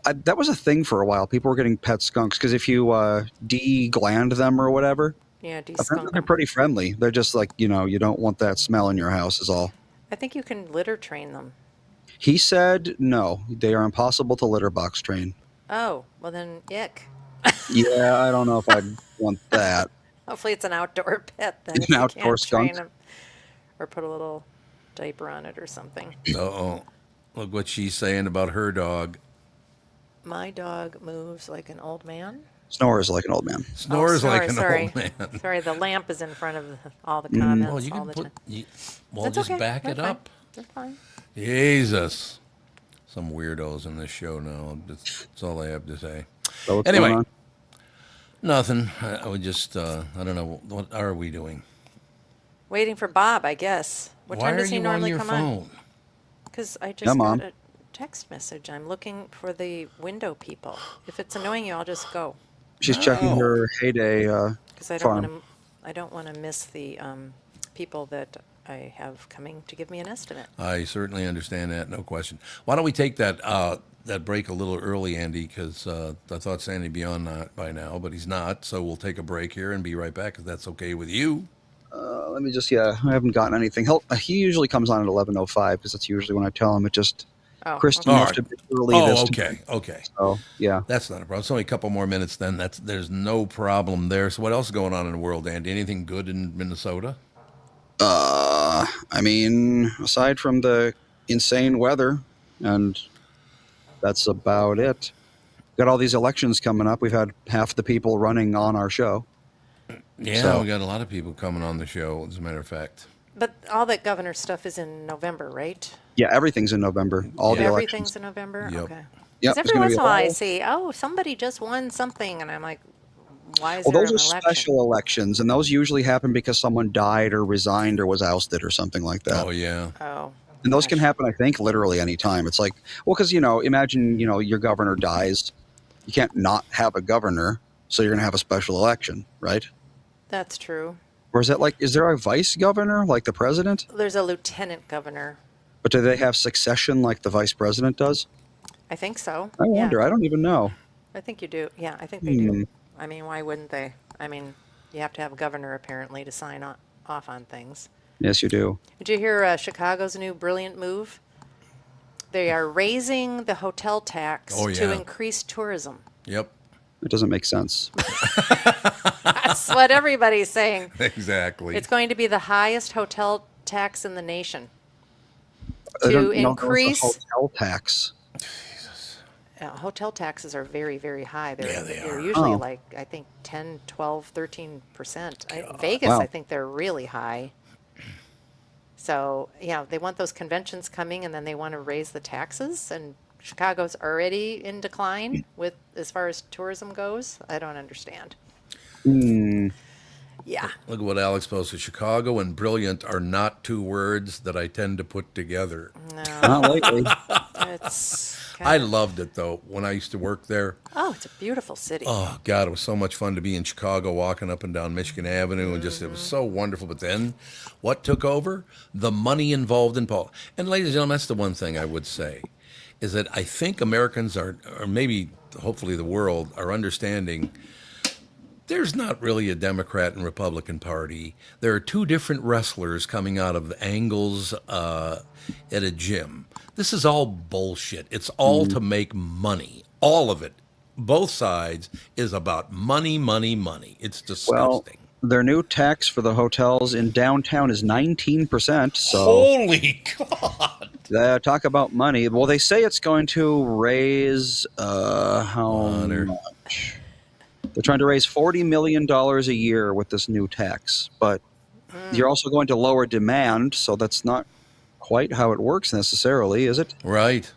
that was a thing for a while. People were getting pet skunks because if you de-gland them or whatever, Yeah, apparently de-skunk they're 'em. pretty friendly. They're just like, you don't want that smell in your house is all. I think you can litter train them. He said no, they are impossible to litter box train. Oh, well then, ick. Yeah, I don't know if I'd want that. Hopefully it's an outdoor pet then. An if you outdoor can't skunk? train 'em. Or put a little diaper on it or something. Uh-oh. Look what she's saying about her dog. My dog moves like an old man. Snores like an old man. Snores like an sorry. old man. Sorry, the lamp is in front of all the Mm. comments Well, you all can the put. time. Well, That's just okay. back They're it fine. up. They're fine. Jesus. Some weirdos in this show now. That's all I have to say. So what's Anyway. going on? Nothing. I would just, I don't know. What are we doing? Waiting for Bob, I guess. What Why time are does he you on normally your come on? phone? Because I just Yeah, Mom. got a text message. I'm looking for the window people. If it's annoying you, I'll just go. She's checking No. her heyday Because I don't farm. want to. I don't want to miss the people that I have coming to give me an estimate. I certainly understand that, no question. Why don't we take that break a little early, Andy? Because I thought Sandy'd be on by now, but he's not. So we'll take a break here and be right back, if that's okay with you. Let me just, I haven't gotten anything. He usually comes on at 11:05 because that's usually when I tell him. It just, Oh, Kristen okay. left a bit early Oh, this okay, okay. So, yeah. That's not a problem. It's only a couple more minutes then. There's no problem there. So what else is going on in the world, Andy? Anything good in Minnesota? I mean, aside from the insane weather, and that's about it. Got all these elections coming up. We've had half the people running on our show. Yeah, So- we got a lot of people coming on the show, as a matter of fact. But all that governor stuff is in November, right? Yeah, everything's in November. All the Everything's elections. in November? Yep. Okay. Yep, Because it's every gonna once be in a while I all- see, oh, somebody just won something. And I'm like, why is Well, there those an are election? special elections, and those usually happen because someone died or resigned or was ousted or something like that. Oh, yeah. Oh. And those can gosh. happen, I think, literally any time. It's like, well, because, imagine, your governor dies. You can't not have a governor, so you're going to have a special election, right? That's true. Or is that is there a vice governor like the president? There's a lieutenant governor. But do they have succession like the vice president does? I think so. I wonder. Yeah, I don't even know. I think you do. Yeah, I think they do. I mean, why wouldn't they? I mean, you have to have a governor apparently to sign off on things. Yes, you do. Did you hear Chicago's new brilliant move? They are raising the hotel tax Oh, to yeah. increase tourism. Yep. It doesn't make sense. That's what everybody's saying. Exactly. It's going to be the highest hotel tax in the nation. I To don't know if it's a increase- hotel tax. Hotel taxes are very, very high. Yeah, they They're are. usually Oh. like, I think, 10, 12, 13%. Vegas, Wow. I think they're really high. So, yeah, they want those conventions coming and then they want to raise the taxes. And Chicago's already in decline with as far as tourism goes. I don't understand. Yeah. Look at what Alex posted. Chicago and brilliant are not two words that I tend to put together. No, Not lately. it's I loved it, though, when I used to work there. Oh, it's a beautiful city. Oh, God, it was so much fun to be in Chicago, walking up and down Michigan Avenue, and just, it was so wonderful. But then, what took over? The money involved in politics. And, ladies and gentlemen, that's the one thing I would say, is that I think Americans are, or maybe, hopefully the world, are understanding there's not really a Democrat and Republican Party. There are two different wrestlers coming out of angles at a gym. This is all bullshit. It's all to make money. All of it. Both sides is about money, money, money. It's disgusting. Well, their new tax for the hotels in downtown is 19%. So holy God. Talk about money. Well, they say it's going to raise how much? They're trying to raise $40 million a year with this new tax. But you're also going to lower demand, so that's not quite how it works necessarily, is it? Right.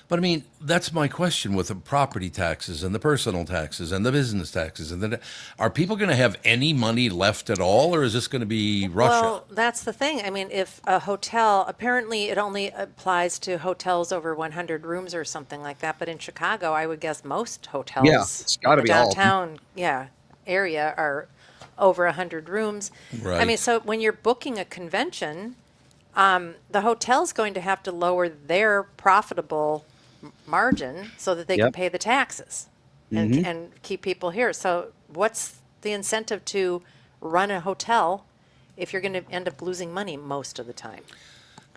But I mean, that's my question with the property taxes and the personal taxes and the business taxes. And are people going to have any money left at all, or is this going to be Russia? Well, that's the thing. I mean, if a hotel, apparently it only applies to hotels over 100 rooms or something like that. But in Chicago, I would guess most hotels it's gotta in the be all of them. downtown area are over 100 rooms. Right. I mean, so when you're booking a convention, the hotel's going to have to lower their profitable margin so that they can pay the taxes and keep people here. So what's the incentive to run a hotel if you're going to end up losing money most of the time?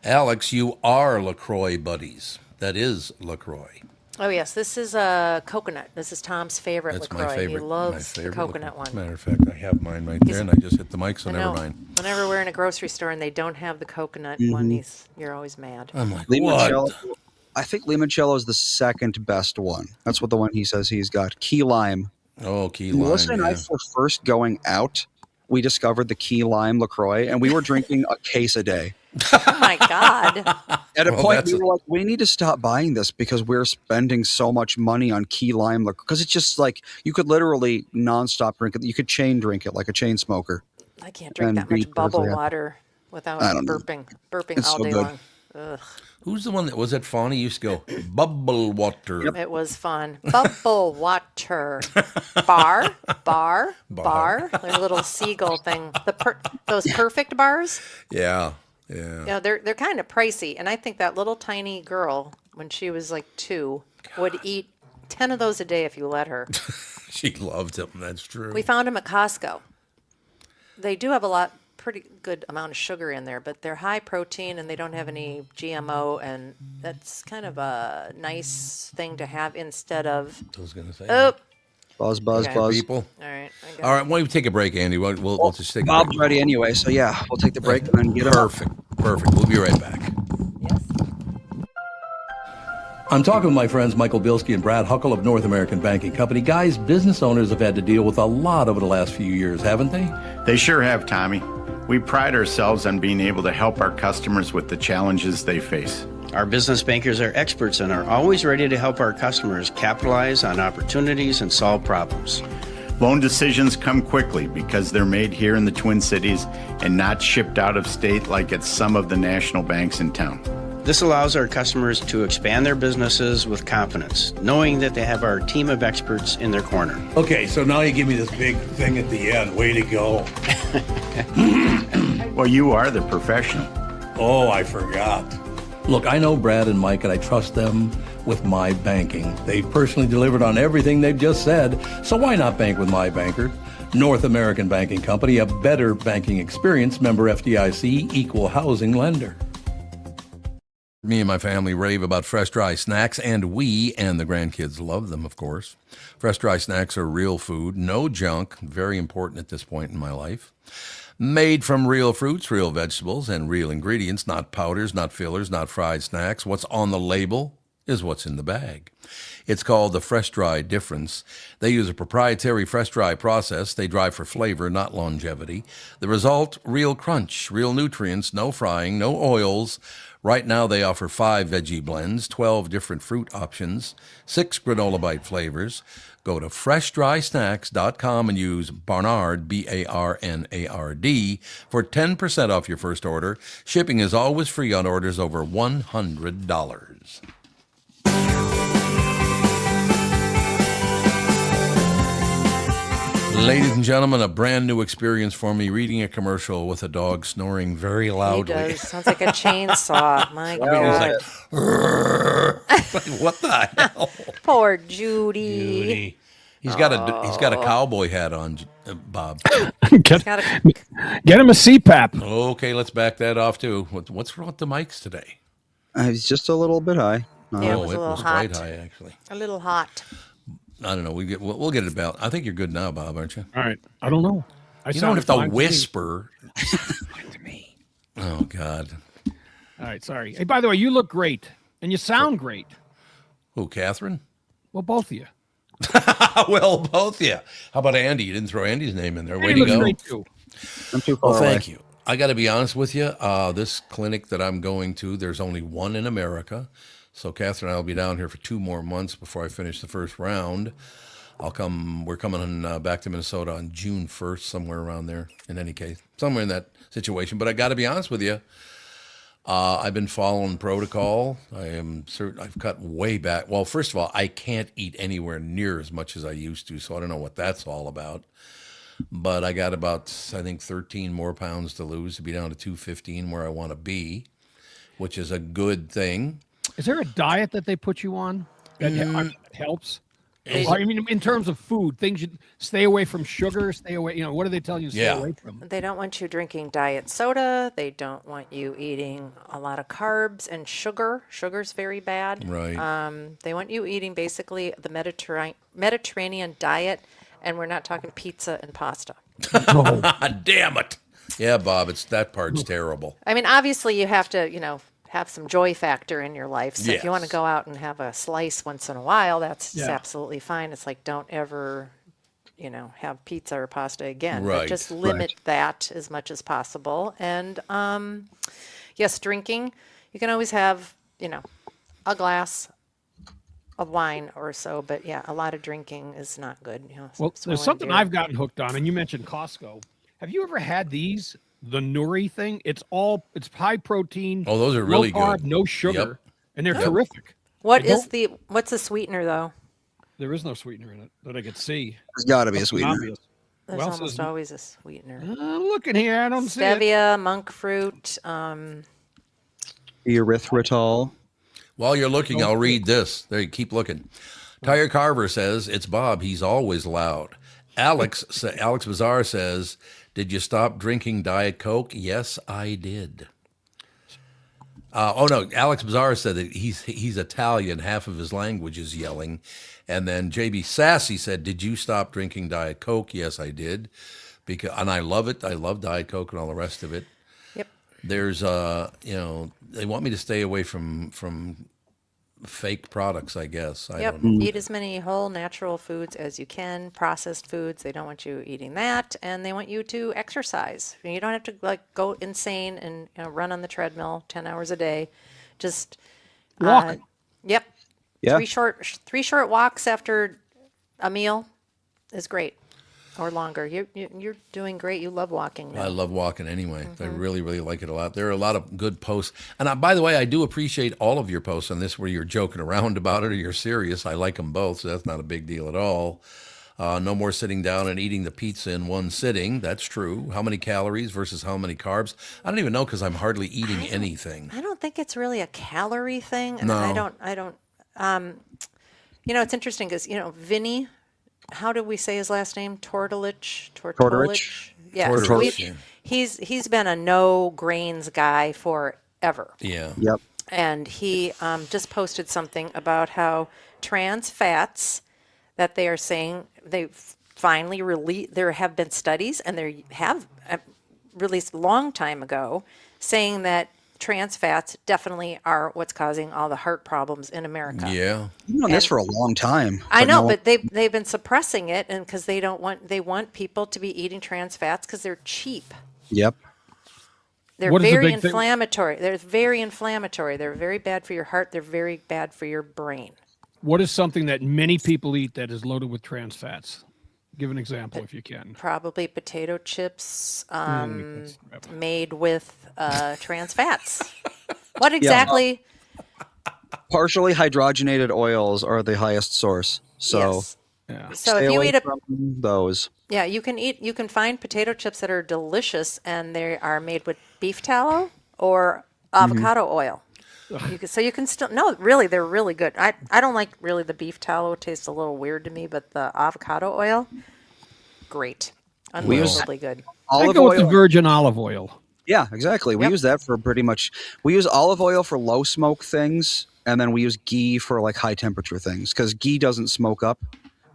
Alex, you are LaCroix buddies. That is LaCroix. Oh, yes. This is a coconut. This is Tom's favorite That's LaCroix. my favorite. He loves my the favorite coconut one. Matter of fact, I have mine right there, and I just hit the mic, so I never know. mind. Whenever we're in a grocery store and they don't have the coconut one, you're always mad. I'm like, Limoncello, what? I think limoncello is the second best one. That's what the one he says he's got. Key lime. Oh, key lime. Melissa and I were first going out. We discovered the key lime LaCroix, and we were drinking a case a day. Oh, my God. At a Well, point, that's we were like, we need to stop buying this because we're spending so much money on key lime. Because it's just like, you could literally nonstop drink it. You could chain drink it like a chain smoker. I can't drink And that much beat bubble Brazil. water without I don't know. burping It's all so day good. long. Ugh. Who's the one that was at Fawny? Used to go, bubble water. It was fun. Bubble water. Bar. Their little seagull thing. Those perfect bars. Yeah. You know, they're kind of pricey. And I think that little tiny girl, when she was like 2, would eat 10 of those a day if you let her. She loved them. That's true. We found them at Costco. They do have pretty good amount of sugar in there, but they're high protein and they don't have any GMO, and that's kind of a nice thing to have instead of. I was going to say. Oh, Buzz. People. all right. I got All right, why don't we take a break, Andy? We'll just take a Bob's break. ready anyway, so yeah, we'll take the break and then get him. Perfect. We'll be right back. Yes. I'm talking with my friends Michael Bilski and Brad Huckle of North American Banking Company. Guys, business owners have had to deal with a lot over the last few years, haven't they? They sure have, Tommy. We pride ourselves on being able to help our customers with the challenges they face. Our business bankers are experts and are always ready to help our customers capitalize on opportunities and solve problems. Loan decisions come quickly because they're made here in the Twin Cities and not shipped out of state like at some of the national banks in town. This allows our customers to expand their businesses with confidence, knowing that they have our team of experts in their corner. Okay, so now you give me this big thing at the end. Way to go. Well, you are the professional. Oh, I forgot. Look, I know Brad and Mike, and I trust them with my banking. They've personally delivered on everything they've just said, so why not bank with my banker? North American Banking Company, a better banking experience, member FDIC, equal housing lender. Me and my family rave about fresh, dry snacks, and we and the grandkids love them, of course. Fresh, dry snacks are real food, no junk, very important at this point in my life. Made from real fruits, real vegetables, and real ingredients, not powders, not fillers, not fried snacks. What's on the label is what's in the bag. It's called the Fresh Dry Difference. They use a proprietary fresh dry process. They dry for flavor, not longevity. The result, real crunch, real nutrients, no frying, no oils. Right now they offer 5 veggie blends, 12 different fruit options, 6 granola bite flavors. Go to freshdrysnacks.com and use Barnard, Barnard, for 10% off your first order. Shipping is always free on orders over $100. Ladies and gentlemen, a brand new experience for me reading a commercial with a dog snoring very He loudly. does. Sounds like a chainsaw. My I mean, God. he's like, what the hell? Poor Judy. He's got a cowboy hat on, Bob. He's got a, Get him a CPAP. Okay, let's back that off too. What's wrong with the mics today? It's just a little bit high. yeah, it was a little hot. quite high actually. A little hot. I don't know. We'll get it about. I think you're good now, Bob, aren't you? All right. I don't know. You don't have to sounded fine whisper. to me. Oh God. All right. Sorry. Hey, by the way, you look great and you sound great. Who, Catherine? Well, both of you. Well, both. Yeah. How about Andy? You didn't throw Andy's name in there. Way Hey, to looks go. great too. I'm too far Well, away. thank you. I got to be honest with you. This clinic that I'm going to, there's only one in America. So Catherine and I will be down here for 2 more months before I finish the first round. We're coming back to Minnesota on June 1st, somewhere around there, in any case. Somewhere in that situation. But I got to be honest with you. I've been following protocol. I am certain I've cut way back. Well, first of all, I can't eat anywhere near as much as I used to, so I don't know what that's all about. But I got about, I think, 13 more pounds to lose to be down to 215 where I want to be, which is a good thing. Is there a diet that they put you on that helps? I mean, in terms of food, things you stay away from sugar, stay away. You know, what do they tell you to stay away from? They don't want you drinking diet soda. They don't want you eating a lot of carbs and sugar. Sugar's very bad. Right. They want you eating basically the Mediterranean diet, and we're not talking pizza and pasta. Damn it. Yeah, Bob, that part's terrible. I mean, obviously you have to, have some joy factor in your life. So if you want to Yes. go out and have a slice once in a while, that's absolutely fine. It's like, don't ever, have pizza or pasta again. Right, But just limit that as much as possible. And yes, drinking, you can always have, a glass of wine or so. But yeah, a lot of drinking is not good. Well, swilling there's something beer. I've gotten hooked on, and you mentioned Costco. Have you ever had these? The Nuri thing? It's high protein. Oh, those are really low carb, good. no sugar, Yep. and they're terrific. What's the sweetener though? There is no sweetener in it that I could see. There's got to be a Something sweetener. obvious. There's Well, almost says- always a sweetener. I'm looking here. I don't see it. Stevia, monk fruit. Erythritol. While you're looking, I'll read this. There, you keep looking. Tyre Carver says, it's Bob. He's always loud. Alex Bazar says, did you stop drinking Diet Coke? Yes, I did. No, Alex Bazar said that he's Italian. Half of his language is yelling. And then JB Sassy said, did you stop drinking Diet Coke? Yes, I did. And I love it. I love Diet Coke and all the rest of it. Yep. There's, they want me to stay away from fake products, I guess. I Yep. don't know. Eat as many whole natural foods as you can. Processed foods, they don't want you eating that, and they want you to exercise. You don't have to go insane and run on the treadmill 10 hours a day. Just Walk. Yep. Yeah. Three short walks after a meal is great, or longer. You're doing great. You love walking now. I love walking anyway. I really, really like it a lot. There are a lot of good posts. And by the way, I do appreciate all of your posts on this where you're joking around about it or you're serious. I like them both, so that's not a big deal at all. No more sitting down and eating the pizza in one sitting. That's true. How many calories versus how many carbs? I don't even know because I'm hardly eating anything. I don't think it's really a calorie thing. And No. I don't, it's interesting because, Vinny, how did we say his last name? Tortorich? Yes. Tortorich, yeah. He's been a no grains guy forever. Yeah. Yep. And he just posted something about how trans fats that they are saying they finally released. There have been studies, and they have released a long time ago, saying that trans fats definitely are what's causing all the heart problems in America. Yeah. I've known this for a long time. I know, no- but they've been suppressing it, and because they want people to be eating trans fats because they're cheap. Yep. They're What is the very big thing? inflammatory. They're very inflammatory. They're very bad for your heart. They're very bad for your brain. What is something that many people eat that is loaded with trans fats? Give an example if you can. Probably potato chips That's- made with trans fats. What exactly? partially hydrogenated oils are the highest source. So Yes. Yeah. So stay if you away eat a from those. Yeah, you can find potato chips that are delicious and they are made with beef tallow or avocado oil. You can still no, really they're really good. I don't like really the beef tallow, it tastes a little weird to me, but the avocado oil, great. Unbelievably good. I Olive go with the oil. virgin olive oil. Yeah, exactly. We Yep. use that for pretty much. We use olive oil for low smoke things, and then we use ghee for like high temperature things because ghee doesn't smoke up.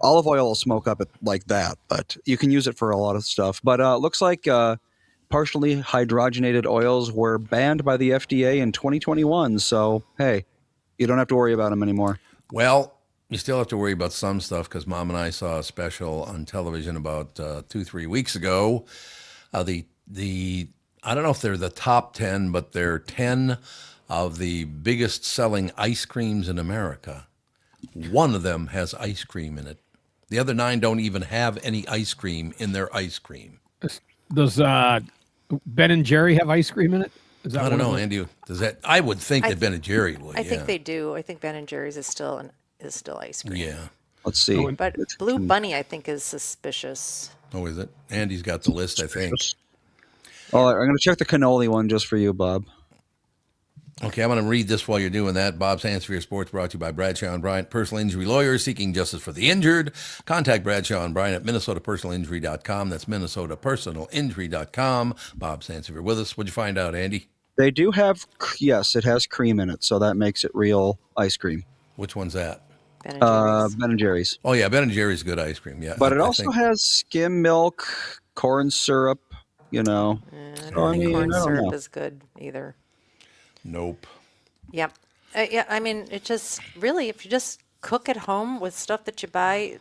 Olive oil will smoke up it like that, but you can use it for a lot of stuff. But looks like partially hydrogenated oils were banned by the FDA in 2021. So hey, you don't have to worry about them anymore. Well, you still have to worry about some stuff because Mom and I saw a special on television about 2-3 weeks ago. The I don't know if they're the top 10, but they're 10 of the biggest selling ice creams in America. One of them has ice cream in it. The other 9 don't even have any ice cream in their ice cream. Does Ben and Jerry have ice cream in it? Is that I don't one of know, the- Andy. Does that? I would think I that Ben and Jerry would. I yeah. think they do. I think Ben and Jerry's is still ice cream. Yeah. Let's see. But Blue Bunny I think is suspicious. Oh, is it? Andy's got the list, I think. Oh, I'm going to check the cannoli one just for you, Bob. Okay, I'm going to read this while you're doing that. Bob's Hands for Your Sports brought to you by Bradshaw and Bryant, personal injury lawyers seeking justice for the injured. Contact Bradshaw and Bryant at minnesotapersonalinjury.com. That's minnesotapersonalinjury.com. Bob's Hands if you're with us. What'd you find out, Andy? They do have, yes, it has cream in it, so that makes it real ice cream. Which one's that? Ben and Jerry's. Ben and Jerry's. Oh, yeah, Ben and Jerry's good ice cream. Yeah, But it I also think. has skim milk, corn syrup, you know. I So, don't think corn I don't syrup know. is good either. Nope. Yep. Yeah, I mean, it just really, if you just cook at home with stuff that you buy,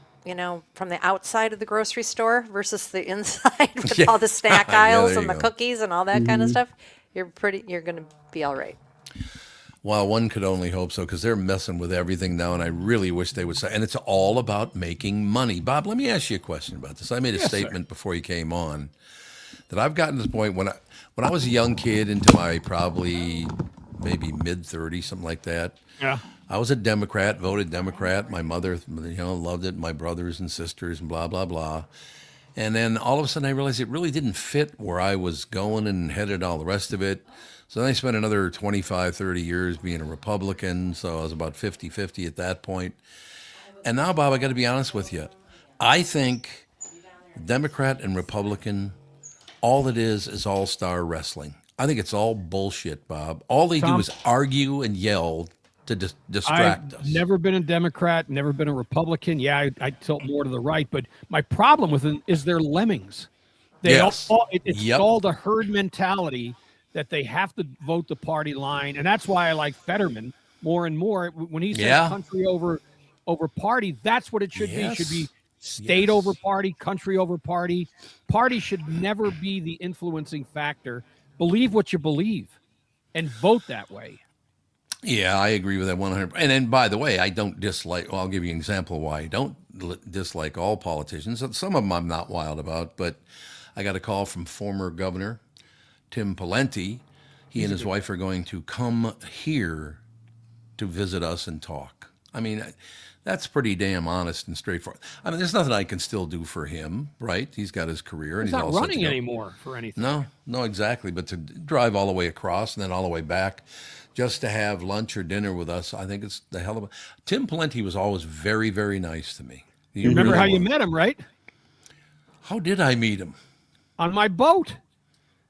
from the outside of the grocery store versus the inside with Yeah. all the snack Yeah, aisles there and you the go. cookies and all that kind of stuff, you're going to be all right. Well, one could only hope so because they're messing with everything now, and I really wish they would say. And it's all about making money. Bob, let me ask you a question about this. I made a statement before you came on that I've gotten to the point when I was a young kid into my probably maybe mid-30s, something like that. Yeah. I was a Democrat, voted Democrat. My mother, loved it. My brothers and sisters and blah, blah, blah. And then all of a sudden I realized it really didn't fit where I was going and headed, all the rest of it. So then I spent another 25, 30 years being a Republican. So I was about 50-50 at that point. And now, Bob, I got to be honest with you. I think Democrat and Republican, all it is all-star wrestling. I think it's all bullshit, Bob. All they do Tom, is argue and yell to distract us. I've never been a Democrat, never been a Republican. Yeah, I tilt more to the right, but my problem with them is they're lemmings. Yes. It's Yep. all the herd mentality that they have to vote the party line, and that's why I like Fetterman more and more. When he says Yeah. country over party, that's what it should be. It should be Yes. state Yes. over party, country over party. Party should never be the influencing factor. Believe what you believe and vote that way. Yeah, I agree with that 100%. And then, by the way, I don't dislike, well, I'll give you an example of why I don't dislike all politicians. Some of them I'm not wild about, but I got a call from former Governor Tim Pawlenty. He and his wife are going to come here to visit us and talk. I mean, that's pretty damn honest and straightforward. I mean, there's nothing I can still do for him, right? He's got his career. And He's he's not all set to running go. anymore for anything. No, exactly. But to drive all the way across and then all the way back just to have lunch or dinner with us, I think it's the hell of a... Tim Pawlenty was always very, very nice to me. You remember really how you was. met him, right? How did I meet him? On my boat.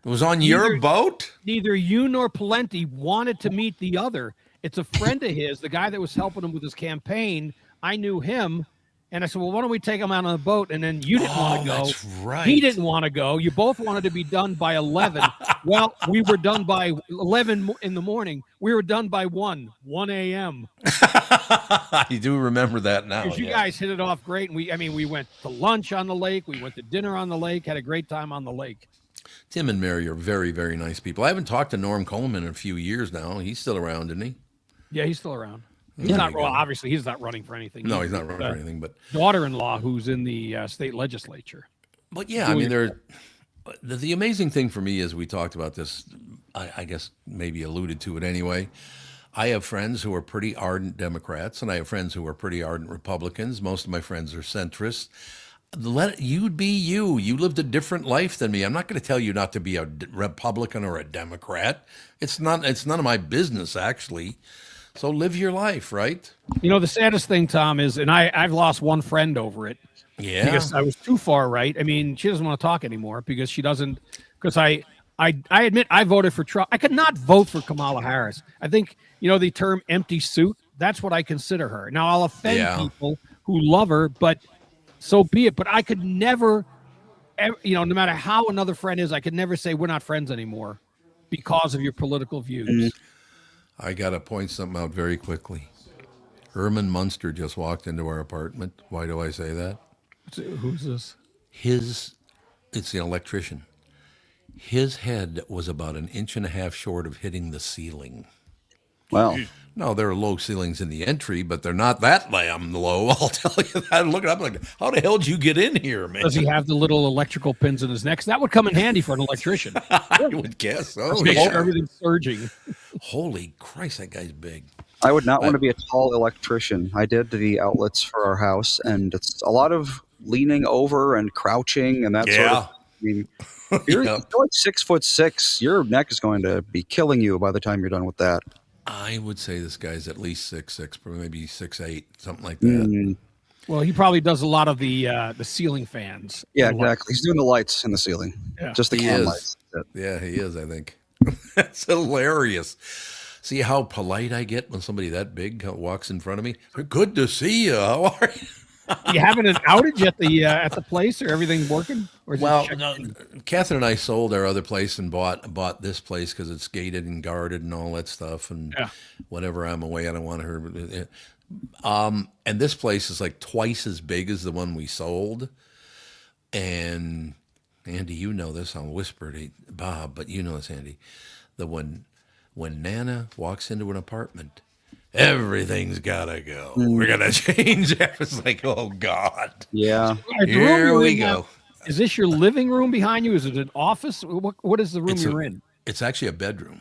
It was on your boat? Neither you nor Pawlenty wanted to meet the other. It's a friend of his, the guy that was helping him with his campaign. I knew him, and I said, well, why don't we take him out on a boat? And then you didn't want to go. That's right. He didn't want to go. You both wanted to be done by 11. Well, we were done by 11 in the morning. We were done by 1 a.m. I do remember that now. Because you guys hit it off great. And we went to lunch on the lake. We went to dinner on the lake, had a great time on the lake. Tim and Mary are very, very nice people. I haven't talked to Norm Coleman in a few years now. He's still around, isn't he? Yeah, he's still around. He's There not, you well, go. obviously, he's not running for anything. No, either. he's not running for anything, but... Daughter-in-law who's in the state legislature. But yeah, I mean, the amazing thing for me is we talked about this, I guess maybe alluded to it anyway. I have friends who are pretty ardent Democrats, and I have friends who are pretty ardent Republicans. Most of my friends are centrists. Let you be you. You lived a different life than me. I'm not going to tell you not to be a Republican or a Democrat. It's none of my business, actually. So live your life, right? You know, the saddest thing, Tom, is, and I've lost one friend over it. Yeah. Because I was too far right. I mean, she doesn't want to talk anymore because she doesn't. Because I admit I voted for Trump. I could not vote for Kamala Harris. I think, you know, the term empty suit, that's what I consider her. Now, I'll offend people who love her, but so be it. But I could never, you know, no matter how another friend is, I could never say we're not friends anymore because of your political views. I got to point something out very quickly. Herman Munster just walked into our apartment. Why do I say that? Who's this? It's the electrician. His head was about 1.5 inches short of hitting the ceiling. Wow. No, there are low ceilings in the entry, but they're not that damn low. I'll tell you that. I'm looking up like, how the hell did you get in here, man? Does he have the little electrical pins in his neck? That would come in handy for an electrician. I would guess so. Make sure everything's surging. Holy Christ, that guy's big. I would not want to be a tall electrician. I did the outlets for our house, and it's a lot of leaning over and crouching and that sort of. I mean, you're like 6'6". Your neck is going to be killing you by the time you're done with that. I would say this guy's at least 6'6", probably maybe 6'8", something like that. Well, he probably does a lot of the ceiling fans. Yeah, exactly. He's doing the lights in the ceiling. Yeah. Just the can lights. Yeah, he is, I think. That's hilarious. See how polite I get when somebody that big walks in front of me? Good to see you. How are you? You having an outage at the place, or everything working? Or well, no, Catherine and I sold our other place and bought this place because it's gated and guarded and all that stuff. And whenever I'm away, I don't want her. And this place is like twice as big as the one we sold. And Andy, you know this. I'll whisper to Bob, but you know this, Andy. When Nana walks into an apartment, everything's gotta go. We're gonna change. It's like, oh God. Yeah. Here we go. Is this your living room behind you? Is it an office? What is the room you're in? It's actually a bedroom.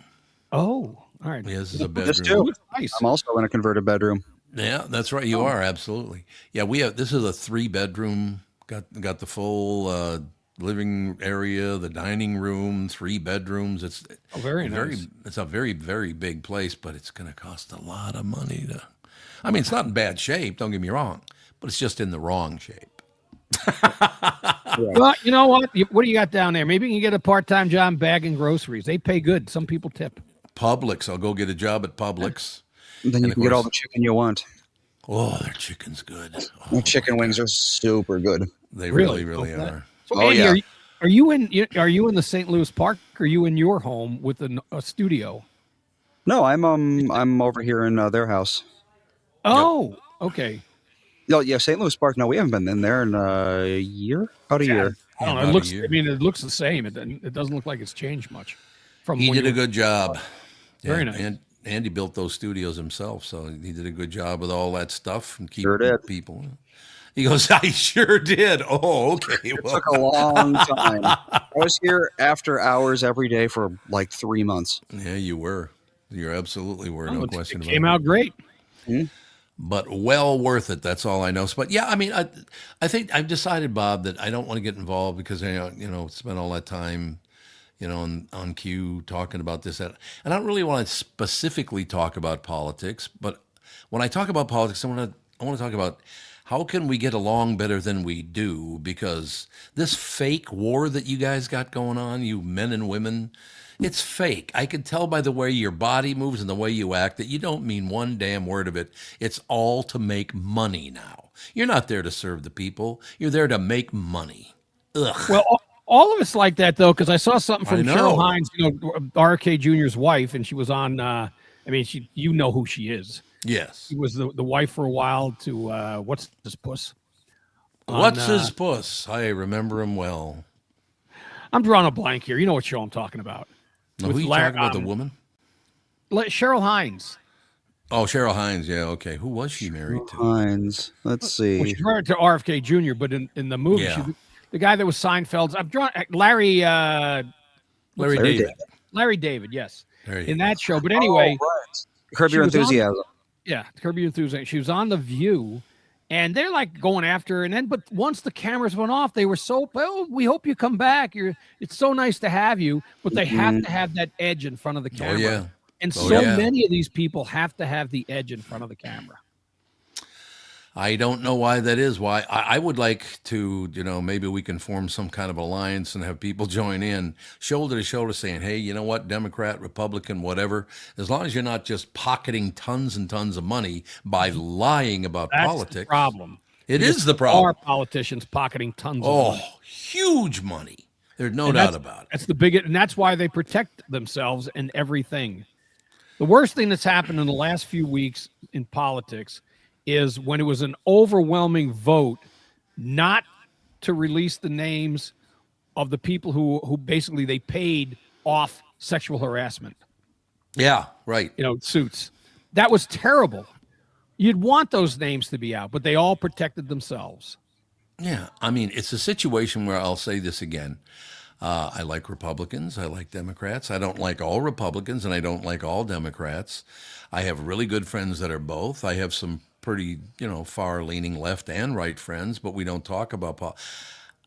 Oh, all right. Yeah, this is a bedroom. This too. Nice. I'm also in a converted bedroom. Yeah, that's right. You are absolutely. Yeah, we have. This is a 3-bedroom. Got the full living area, the dining room, 3 bedrooms. It's very nice. It's a very, very big place, but it's going to cost a lot of money to. I mean, it's not in bad shape. Don't get me wrong, but it's just in the wrong shape. Well, you know what? What do you got down there? Maybe you can get a part-time job bagging groceries. They pay good. Some people tip. Publix. I'll go get a job at Publix. And then you can get all the chicken you want. Oh, their chicken's good. The chicken wings are super good. They really are. So, Andy, are you in the St. Louis Park? Or are you in your home with a studio? No, I'm over here in their house. Oh, okay. Oh, yeah, St. Louis Park. No, we haven't been in there in a year. About a year. I don't know. It looks. I mean, it looks the same. It doesn't look like it's changed much. He did a good job. Very nice. And Andy built those studios himself, so he did a good job with all that stuff and keeping people. He goes, I sure did. Oh, okay. It took a long time. I was here after hours every day for like 3 months. Yeah, you were. You absolutely were. No question about it. Came out great. Mm-hmm. But well worth it. That's all I know. But yeah, I mean, I think I've decided, Bob, that I don't want to get involved because spend all that time, on cue talking about this, that. And I don't really want to specifically talk about politics. But when I talk about politics, I want to talk about how can we get along better than we do? Because this fake war that you guys got going on, you men and women, it's fake. I can tell by the way your body moves and the way you act that you don't mean one damn word of it. It's all to make money now. You're not there to serve the people. You're there to make money. Ugh. Well, all of us like that, though, because I saw something from Cheryl Hines, RFK Jr.'s wife, and she was on, you know who she is. Yes. She was the wife for a while to, what's his puss? What's his puss? I remember him well. I'm drawing a blank here. You know what show I'm talking about. No, who you talking about, the woman? Cheryl Hines. Oh, Cheryl Hines. Yeah, okay. Who was she married to? Hines. Let's see. Well, she's married to RFK Jr., but in the movie, the guy that was Seinfeld's. I'm drawing Larry David. Larry David, yes. In that show. But anyway, Curb Your Enthusiasm. Curb Your Enthusiasm. She was on The View, and they're like going after her. And then, but once the cameras went off, they were so, well, we hope you come back. It's so nice to have you. But they have to have that edge in front of the camera. Oh, yeah. And many of these people have to have the edge in front of the camera. I don't know why that is. Why I would like to, maybe we can form some kind of alliance and have people join in shoulder to shoulder saying, hey, you know what, Democrat, Republican, whatever, as long as you're not just pocketing tons and tons of money by lying about politics. The problem. It is the problem. Our politicians pocketing tons of money. Oh, huge money. There's no doubt about it. That's the biggest, and that's why they protect themselves and everything. The worst thing that's happened in the last few weeks in politics is when it was an overwhelming vote not to release the names of the people who basically they paid off sexual harassment. Yeah, right. Suits. That was terrible. You'd want those names to be out, but they all protected themselves. Yeah, I mean, it's a situation where I'll say this again. I like Republicans. I like Democrats. I don't like all Republicans, and I don't like all Democrats. I have really good friends that are both. I have some pretty, far-leaning left and right friends, but we don't talk about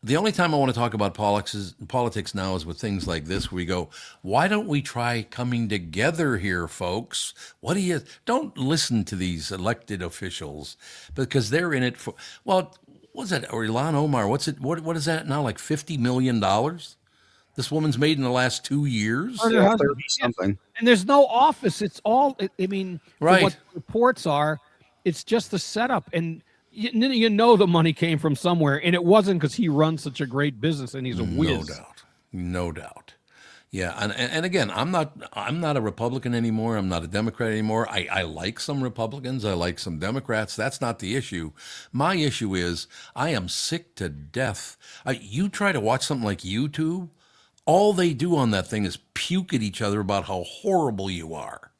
the only time I want to talk about politics now is with things like this, where we go, why don't we try coming together here, folks? Don't listen to these elected officials, because they're in it for, what's that, or Ilhan Omar, what is that now, like $50 million? This woman's made in the last 2 years? Yeah, 30 something. And there's no office. It's all, right. What the reports are, it's just the setup. And the money came from somewhere, and it wasn't because he runs such a great business and he's a whiz. No doubt. Yeah, and again, I'm not a Republican anymore. I'm not a Democrat anymore. I like some Republicans. I like some Democrats. That's not the issue. My issue is I am sick to death. You try to watch something like YouTube, all they do on that thing is puke at each other about how horrible you are.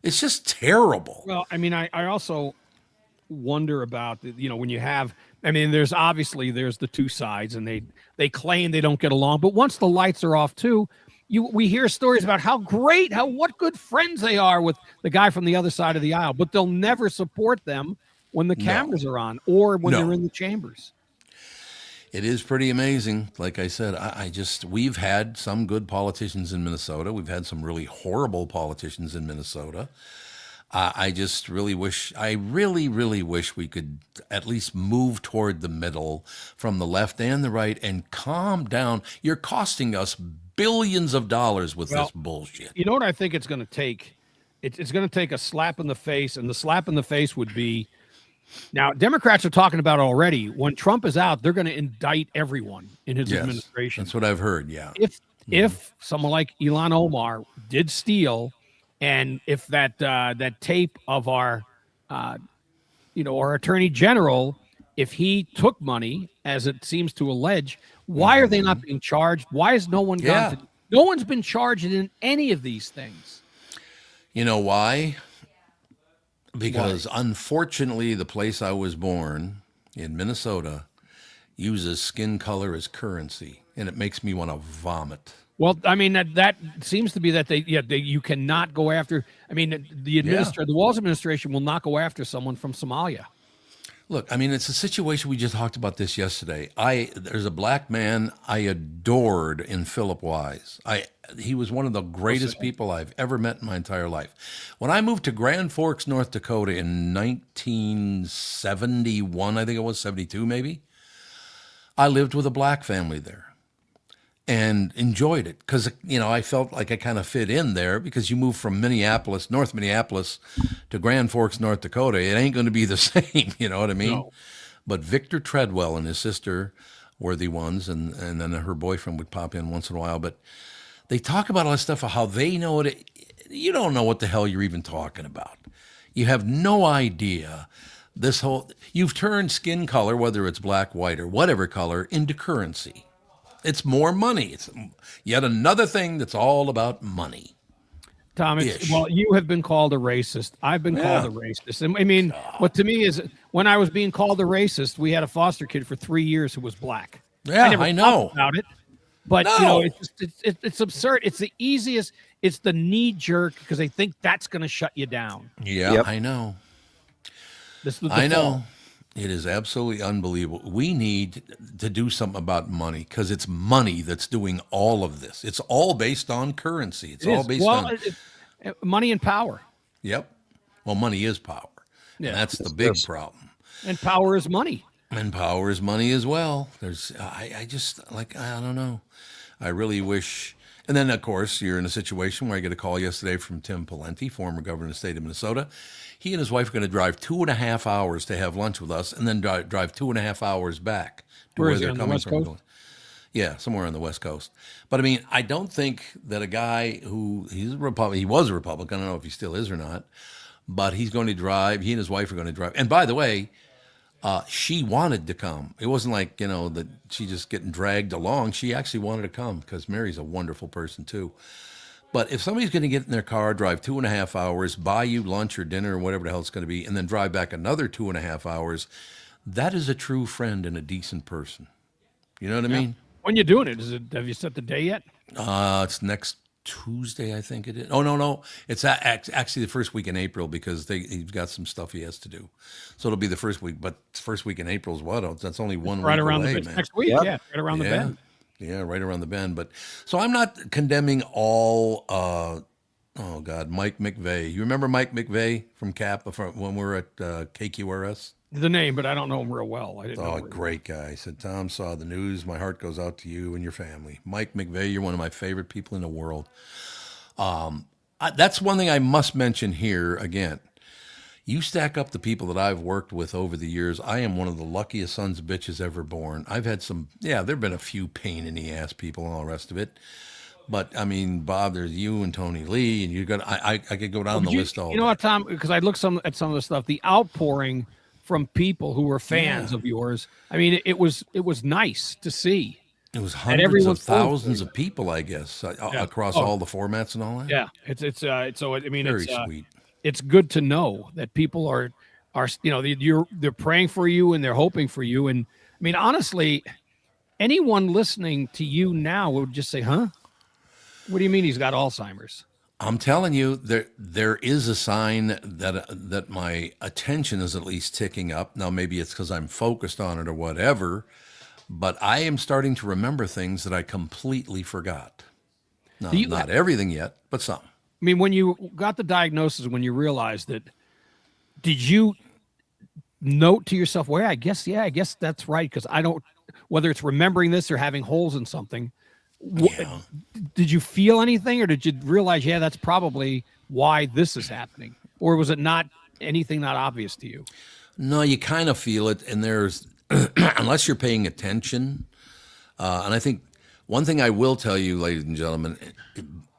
It's just terrible. Well, I also wonder about, when you have, there's the two sides, and they claim they don't get along. But once the lights are off too, we hear stories about what good friends they are with the guy from the other side of the aisle, but they'll never support them when the cameras are on or when they're in the chambers. It is pretty amazing. Like I said, we've had some good politicians in Minnesota. We've had some really horrible politicians in Minnesota. I really, really wish we could at least move toward the middle from the left and the right and calm down. You're costing us billions of dollars with this bullshit. You know what I think it's going to take? It's going to take a slap in the face, and the slap in the face would be, now, Democrats are talking about it already. When Trump is out, they're going to indict everyone in his administration. That's what I've heard, yeah. If someone like Ilhan Omar did steal, and if that tape of our attorney general, if he took money, as it seems to allege, why are they not being charged? Why has no one no one's been charged in any of these things? You know why? Because unfortunately, the place I was born in Minnesota uses skin color as currency, and it makes me want to vomit. Well, that seems to be that you cannot go after. The Walz administration will not go after someone from Somalia. Look, it's a situation. We just talked about this yesterday. There's a black man I adored in Philip Wise. He was one of the greatest people I've ever met in my entire life. When I moved to Grand Forks, North Dakota in 1971, I think it was 72 maybe, I lived with a black family there and enjoyed it because, I felt like I kind of fit in there because you move from North Minneapolis to Grand Forks, North Dakota. It ain't going to be the same, you know what I mean? No. But Victor Treadwell and his sister were the ones, and then her boyfriend would pop in once in a while. But they talk about all this stuff of how they know it. You don't know what the hell you're even talking about. You have no idea. You've turned skin color, whether it's black, white, or whatever color, into currency. It's more money. It's yet another thing that's all about money. Tom, you have been called a racist. I've been called a racist. And what to me is, when I was being called a racist, we had a foster kid for 3 years who was black. Yeah, I know about it. But it's absurd. It's the easiest. it's the knee jerk because they think that's going to shut you down. Yeah, Yep. I know. This is the I default. know. It is absolutely unbelievable. We need to do something about money because it's money that's doing all of this. It's all based on currency. It's It all is. based Well, on. money and power. Yep. Well, money is power. Yeah. And that's the big problem. And power is money. And power is money as well. I just, like, I don't know. I really wish. And then, of course, you're in a situation where I get a call yesterday from Tim Pawlenty, former governor of the state of Minnesota. He and his wife are going to drive 2.5 hours to have lunch with us and then drive 2.5 hours back to Where where is he, they're on the coming West from. Coast? Yeah, somewhere on the West Coast. But I mean, I don't think that a guy he's a Republican, he was a Republican, I don't know if he still is or not, but he's going to drive, he and his wife are going to drive. And by the way, she wanted to come. It wasn't like, that she just getting dragged along. She actually wanted to come because Mary's a wonderful person too. But if somebody's going to get in their car, drive 2.5 hours, buy you lunch or dinner or whatever the hell it's going to be, and then drive back another 2.5 hours, that is a true friend and a decent person. You know what I mean? When you're doing it, have you set the day yet? It's next Tuesday, I think it is. Oh, no. It's actually the first week in April because he's got some stuff he has to do. So it'll be the first week. But the first week in April is what? That's only one Right week around away, the man. next week. Yep. Yeah, right around the bend. Yeah, right around the bend. But so I'm not condemning all. Mike McVeigh. You remember Mike McVeigh from when we were at KQRS? The name, but I don't know him real well. I didn't know. Oh, great guy. He said, Tom, saw the news. My heart goes out to you and your family. Mike McVeigh, you're one of my favorite people in the world. That's one thing I must mention here again. You stack up the people that I've worked with over the years. I am one of the luckiest sons of bitches ever born. I've had there've been a few pain in the ass people and all the rest of it. But I mean, Bob, there's you and Tony Lee, and I could go down the list all. You know what, Tom? Because I looked at some of the stuff, the outpouring from people who were fans of yours. I mean, it was nice to see. It was hundreds of thousands of people, I guess, across all the formats and all that. Yeah, it's so. I mean, very it's sweet. It's good to know that people are they're praying for you and they're hoping for you. And I mean, honestly, anyone listening to you now would just say, "Huh? What do you mean he's got Alzheimer's?" I'm telling you, there is a sign that my attention is at least ticking up. Now, maybe it's because I'm focused on it or whatever, but I am starting to remember things that I completely forgot. No, not everything yet, but some. I mean, when you got the diagnosis, when you realized it, did you note to yourself, well, I guess that's right, because I don't, whether it's remembering this or having holes in something, did you feel anything, or did you realize, that's probably why this is happening? Or was it not obvious to you? No, you kind of feel it, and there's, unless you're paying attention, and I think one thing I will tell you, ladies and gentlemen,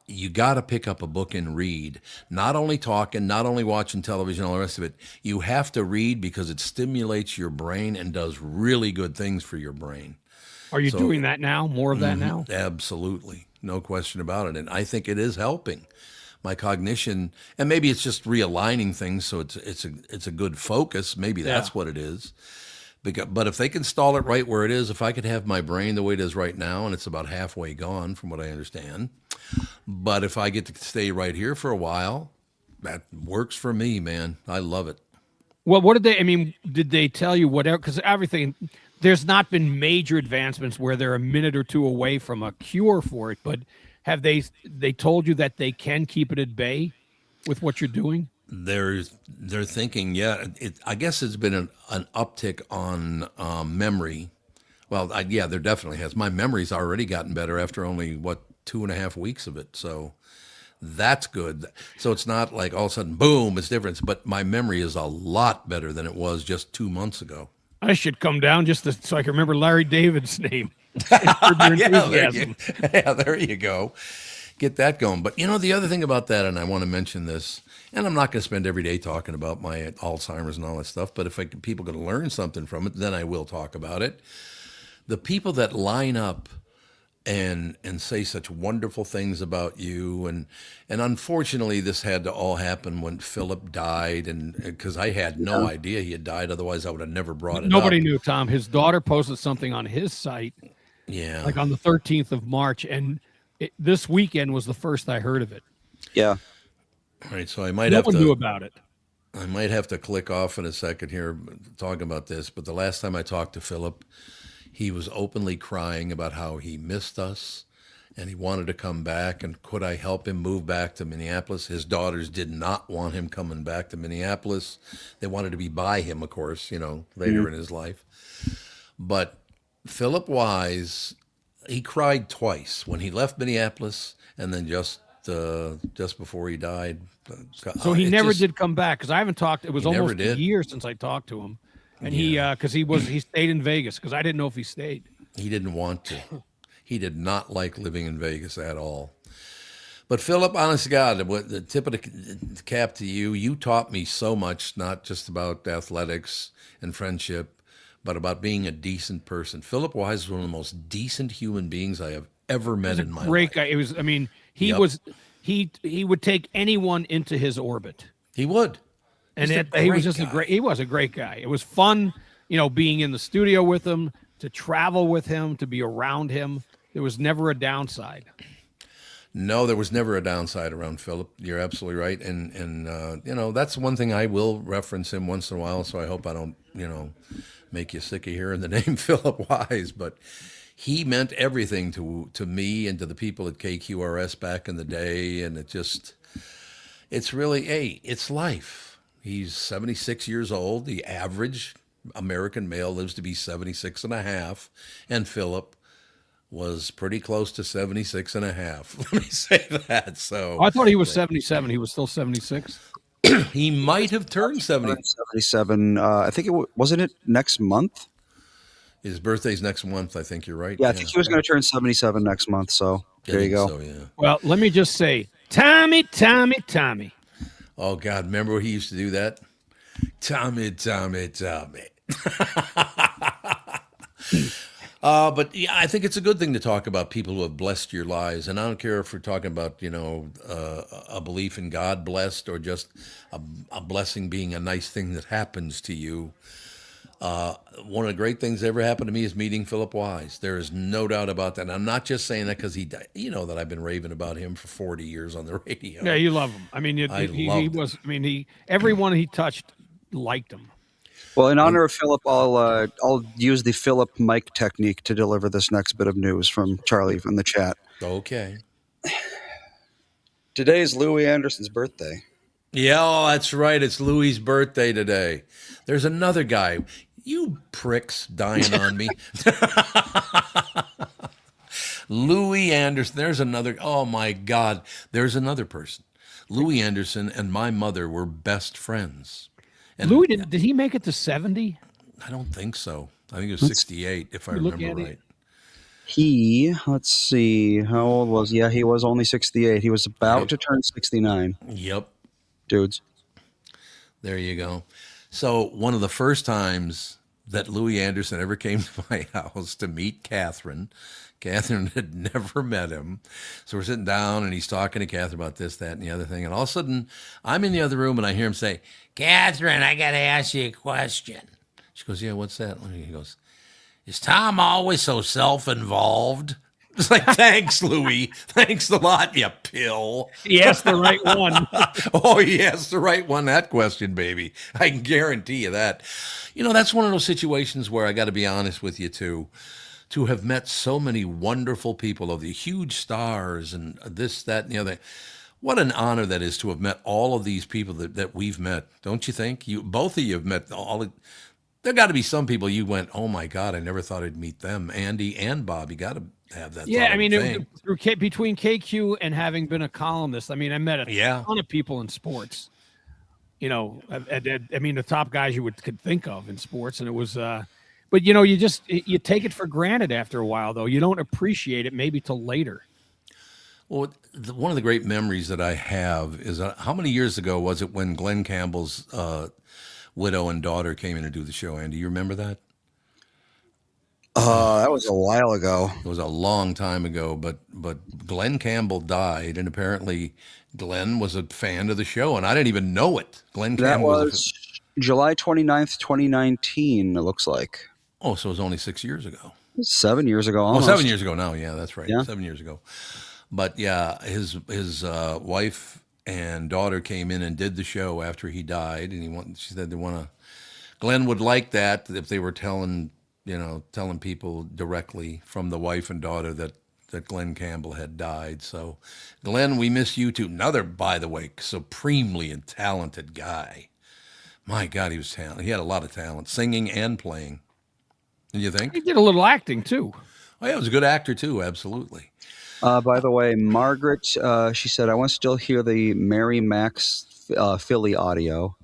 you got to pick up a book and read. Not only talking, not only watching television, all the rest of it. You have to read because it stimulates your brain and does really good things for your brain. Are you doing that now? More of that now? Absolutely. No question about it. And I think it is helping my cognition. And maybe it's just realigning things so it's a good focus. Maybe that's what it is. But if they can stall it right where it is, if I could have my brain the way it is right now, and it's about halfway gone from what I understand, but if I get to stay right here for a while, that works for me, man. I love it. Well, did they tell you whatever? Because there's not been major advancements where they're a minute or two away from a cure for it, but have they told you that they can keep it at bay with what you're doing? They're thinking, I guess it's been an uptick on memory. Well, there definitely has. My memory's already gotten better after only 2.5 weeks of it. So that's good. So it's not like all of a sudden, boom, it's different. But my memory is a lot better than it was just 2 months ago. I should come down so I can remember Larry David's name. There you go. Get that going. But the other thing about that, and I want to mention this, and I'm not going to spend every day talking about my Alzheimer's and all that stuff, but if people are going to learn something from it, then I will talk about it. The people that line up and say such wonderful things about you, and unfortunately this had to all happen when Philip died, and because I had no idea he had died, otherwise I would have never brought it up. Nobody knew, Tom. His daughter posted something on his site, like on the 13th of March, and this weekend was the first I heard of it. Yeah. All right, so I might No have one to. knew about it. I might have to click off in a second here talking about this, but the last time I talked to Philip, he was openly crying about how he missed us and he wanted to come back. And could I help him move back to Minneapolis? His daughters did not want him coming back to Minneapolis. They wanted to be by him, of course, later in his life. But Philip Wise, he cried twice when he left Minneapolis and then just before he died. So he never did come back because I haven't talked. It was He never almost a did. year since I talked to him, and he stayed in Vegas because I didn't know if he stayed. He didn't want to. He did not like living in Vegas at all. But Philip, honest to God, the tip of the cap to you. You taught me so much, not just about athletics and friendship, but about being a decent person. Philip Wise is one of the most decent human beings I have ever met in my life. Great guy. It was. I mean, he Yep. was. He would take anyone into his orbit, He would. and He's a he was great just guy. He was a great guy. It was fun, being in the studio with him, to travel with him, to be around him. There was never a downside. No, there was never a downside around Philip. You're absolutely right, and that's one thing I will reference him once in a while. So I hope I don't make you sick of hearing the name Philip Wise, but he meant everything to me and to the people at KQRS back in the day, and it's really it's life. He's 76 years old. The average American male lives to be 76 and a half, and Philip was pretty close to 76 and a half. Let me say that. So I thought he was 77. He was still 76. he might have turned 70. 77. I think wasn't it next month? His birthday's next month. I think you're right. Yeah, I think he was going to turn 77 next month. So there you go. So, yeah. Well, let me just say, Tommy. Oh God, remember when he used to do that? Tommy. But yeah, I think it's a good thing to talk about people who have blessed your lives, and I don't care if we're talking about a belief in God blessed or just a blessing being a nice thing that happens to you. One of the great things that ever happened to me is meeting Philip Wise. There is no doubt about that. And I'm not just saying that because he died. You know that I've been raving about him for 40 years on the radio. Yeah, you love him. I mean, he was. I mean, everyone he touched liked him. Well, in honor of Philip, I'll use the Philip mic technique to deliver this next bit of news from Charlie in the chat. Okay. Today is Louie Anderson's birthday. Yeah, that's right. It's Louie's birthday today. There's another guy. You pricks dying on me. Louie Anderson. There's another. Oh, my God. There's another person. Louie Anderson and my mother were best friends. And Louis, did he make it to 70? I don't think so. I think it was 68, if I remember right. Let's see, how old was he? Yeah, he was only 68. He was about to turn 69. Yep. Dudes. There you go. So one of the first times that Louie Anderson ever came to my house to meet Catherine had never met him. So we're sitting down and he's talking to Catherine about this, that, and the other thing. And all of a sudden, I'm in the other room and I hear him say, "Catherine, I got to ask you a question." She goes, "Yeah, what's that?" And he goes, "Is Tom always so self-involved?" It's like, "Thanks, Louie. Thanks a lot, you pill." He asked the right one. Oh, he asked the right one, that question, baby. I can guarantee you that. That's one of those situations where I got to be honest with you, too. To have met so many wonderful people, of the huge stars and this, that, and the other. What an honor that is to have met all of these people that we've met, don't you think? Both of you have met there got to be some people you went, "Oh my God, I never thought I'd meet them." Andy and Bob, you got to have that. Yeah, I mean, between KQ and having been a columnist, I mean, I met a ton of people in sports. I mean, the top guys you could think of in sports, and it was. But you take it for granted after a while, though. You don't appreciate it maybe till later. Well, one of the great memories that I have is how many years ago was it when Glenn Campbell's widow and daughter came in to do the show? Andy, you remember that? That was a while ago. It was a long time ago, but Glenn Campbell died, and apparently Glenn was a fan of the show, and I didn't even know it. Glenn Campbell was July 29th, 2019, it looks like. Oh, so it was only 6 years ago. 7 years ago, almost. 7 years ago now. Yeah, that's right. Yeah. 7 years ago. But yeah, his wife and daughter came in and did the show after he died, and she said Glenn would like that if they were telling people directly from the wife and daughter that Glenn Campbell had died. So, Glenn, we miss you too. Another, by the way, supremely talented guy. My God, he was talented. He had a lot of talent, singing and playing. Did you think? He did a little acting too. Oh, yeah, he was a good actor too. Absolutely. By the way, Margaret, she said, I want to still hear the Mary Max Philly audio.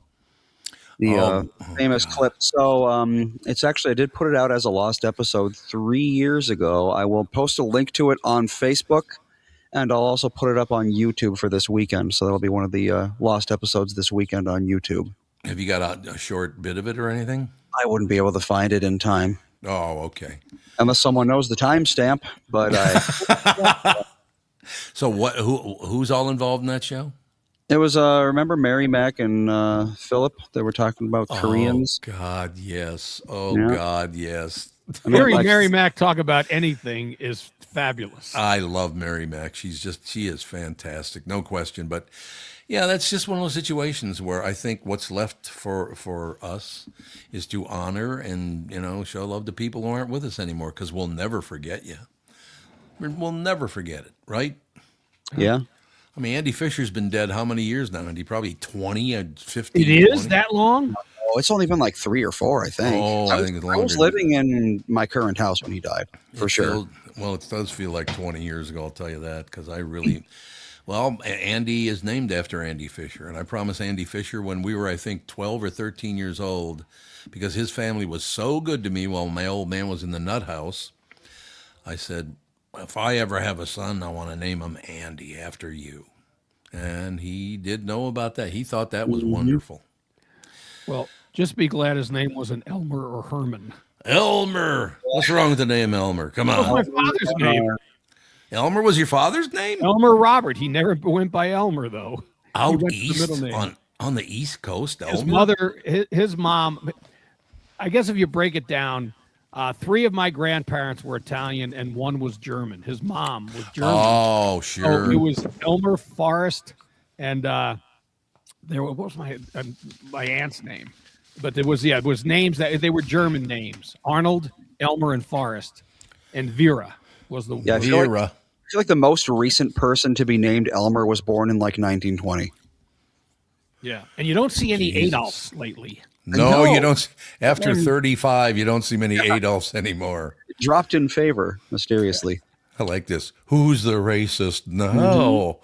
The famous clip. So it's actually, I did put it out as a lost episode 3 years ago. I will post a link to it on Facebook, and I'll also put it up on YouTube for this weekend. So that'll be one of the lost episodes this weekend on YouTube. Have you got a short bit of it or anything? I wouldn't be able to find it in time. Oh, okay. Unless someone knows the timestamp, but So who's all involved in that show? it was remember Mary Mac and Philip? They were talking about Koreans. Oh God, yes. Oh Yeah. God, yes. I mean, Hearing like- Mary Mac talk about anything is fabulous. I love Mary Mac. She is fantastic, no question. But yeah, that's just one of those situations where I think what's left for us is to honor and show love to people who aren't with us anymore, because we'll never forget you. We'll never forget it, right? Yeah. I mean, Andy Fisher's been dead how many years now, Andy? Probably 20 or 15. It is 20? that long? Oh, it's only been like 3 or 4, I think. Oh, I think it's I was longer. living in my current house when he died, for sure. Well, it does feel like 20 years ago, I'll tell you that, because Andy is named after Andy Fisher, and I promised Andy Fisher when we were, I think, 12 or 13 years old, because his family was so good to me while my old man was in the nut house, I said, if I ever have a son, I want to name him Andy after you. And he did know about that. He thought that was wonderful. Well, just be glad his name wasn't Elmer or Herman. Elmer. What's wrong with the name Elmer? Come That was my on. father's name. Elmer was your father's name? Elmer Robert. He never went by Elmer, though. Out went to the east middle name. on the East Coast, Elmer? His mother, his mom, I guess if you break it down, 3 of my grandparents were Italian and 1 was German. His mom was German. Oh, So sure. it was Elmer Forrest, and what was my aunt's name? But it was names that they were German names: Arnold, Elmer, and Forrest, and Vera was the Yeah, I feel Vera. I feel like the most recent person to be named Elmer was born in like 1920. yeah. And you don't see any Jesus. Adolfs lately. No, No. you don't. After 35, you don't see many Adolfs anymore. It dropped in favor, mysteriously. I like this. Who's the racist? No.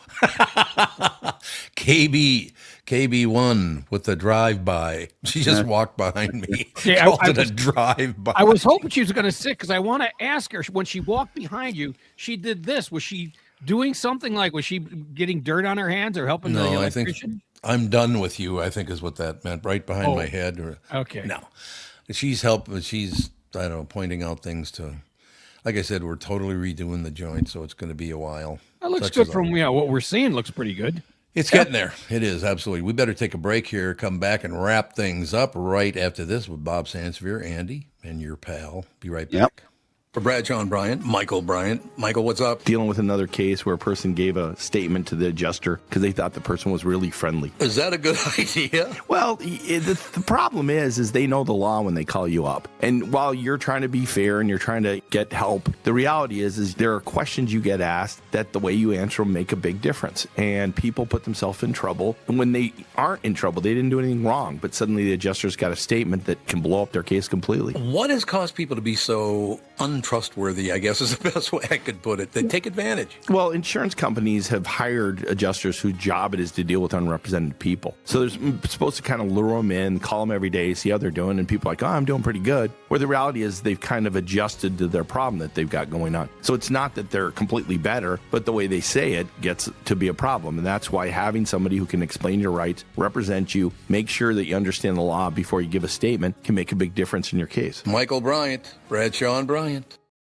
KB1 with the drive-by. She just walked behind me. Okay, Called I it a was- drive-by. I was hoping she was going to sit because I want to ask her when she walked behind you. She did this. Was she doing something like? Was she getting dirt on her hands or helping the No, I think electrician? I'm done with you, I think is what that meant. Right behind Oh. my head. Or, Okay. No. She's helping. She's, I don't know, pointing out things to. Like I said, we're totally redoing the joint, so it's going to be a while. That looks Such good as from what we're seeing. Looks pretty good. It's getting there. It is, absolutely. We better take a break here, come back and wrap things up right after this with Bob Sansevier, Andy, and your pal. Be right back. Yep. For Brad John Bryant, Michael Bryant. Michael, what's up? Dealing with another case where a person gave a statement to the adjuster because they thought the person was really friendly. Is that a good idea? Well, the problem is they know the law when they call you up. And while you're trying to be fair and you're trying to get help, the reality is there are questions you get asked that the way you answer them make a big difference. And people put themselves in trouble. And when they aren't in trouble, they didn't do anything wrong. But suddenly the adjuster's got a statement that can blow up their case completely. What has caused people to be so untrustworthy, I guess is the best way I could put it? They take advantage. Well, insurance companies have hired adjusters whose job it is to deal with unrepresented people. So they're supposed to kind of lure them in, call them every day, see how they're doing, and people are like, oh, I'm doing pretty good. Where the reality is they've kind of adjusted to their problem that they've got going on. So it's not that they're completely better, but the way they say it gets to be a problem. And that's why having somebody who can explain your rights, represent you, make sure that you understand the law before you give a statement can make a big difference in your case. Michael Bryant, Brad Sean Bryant.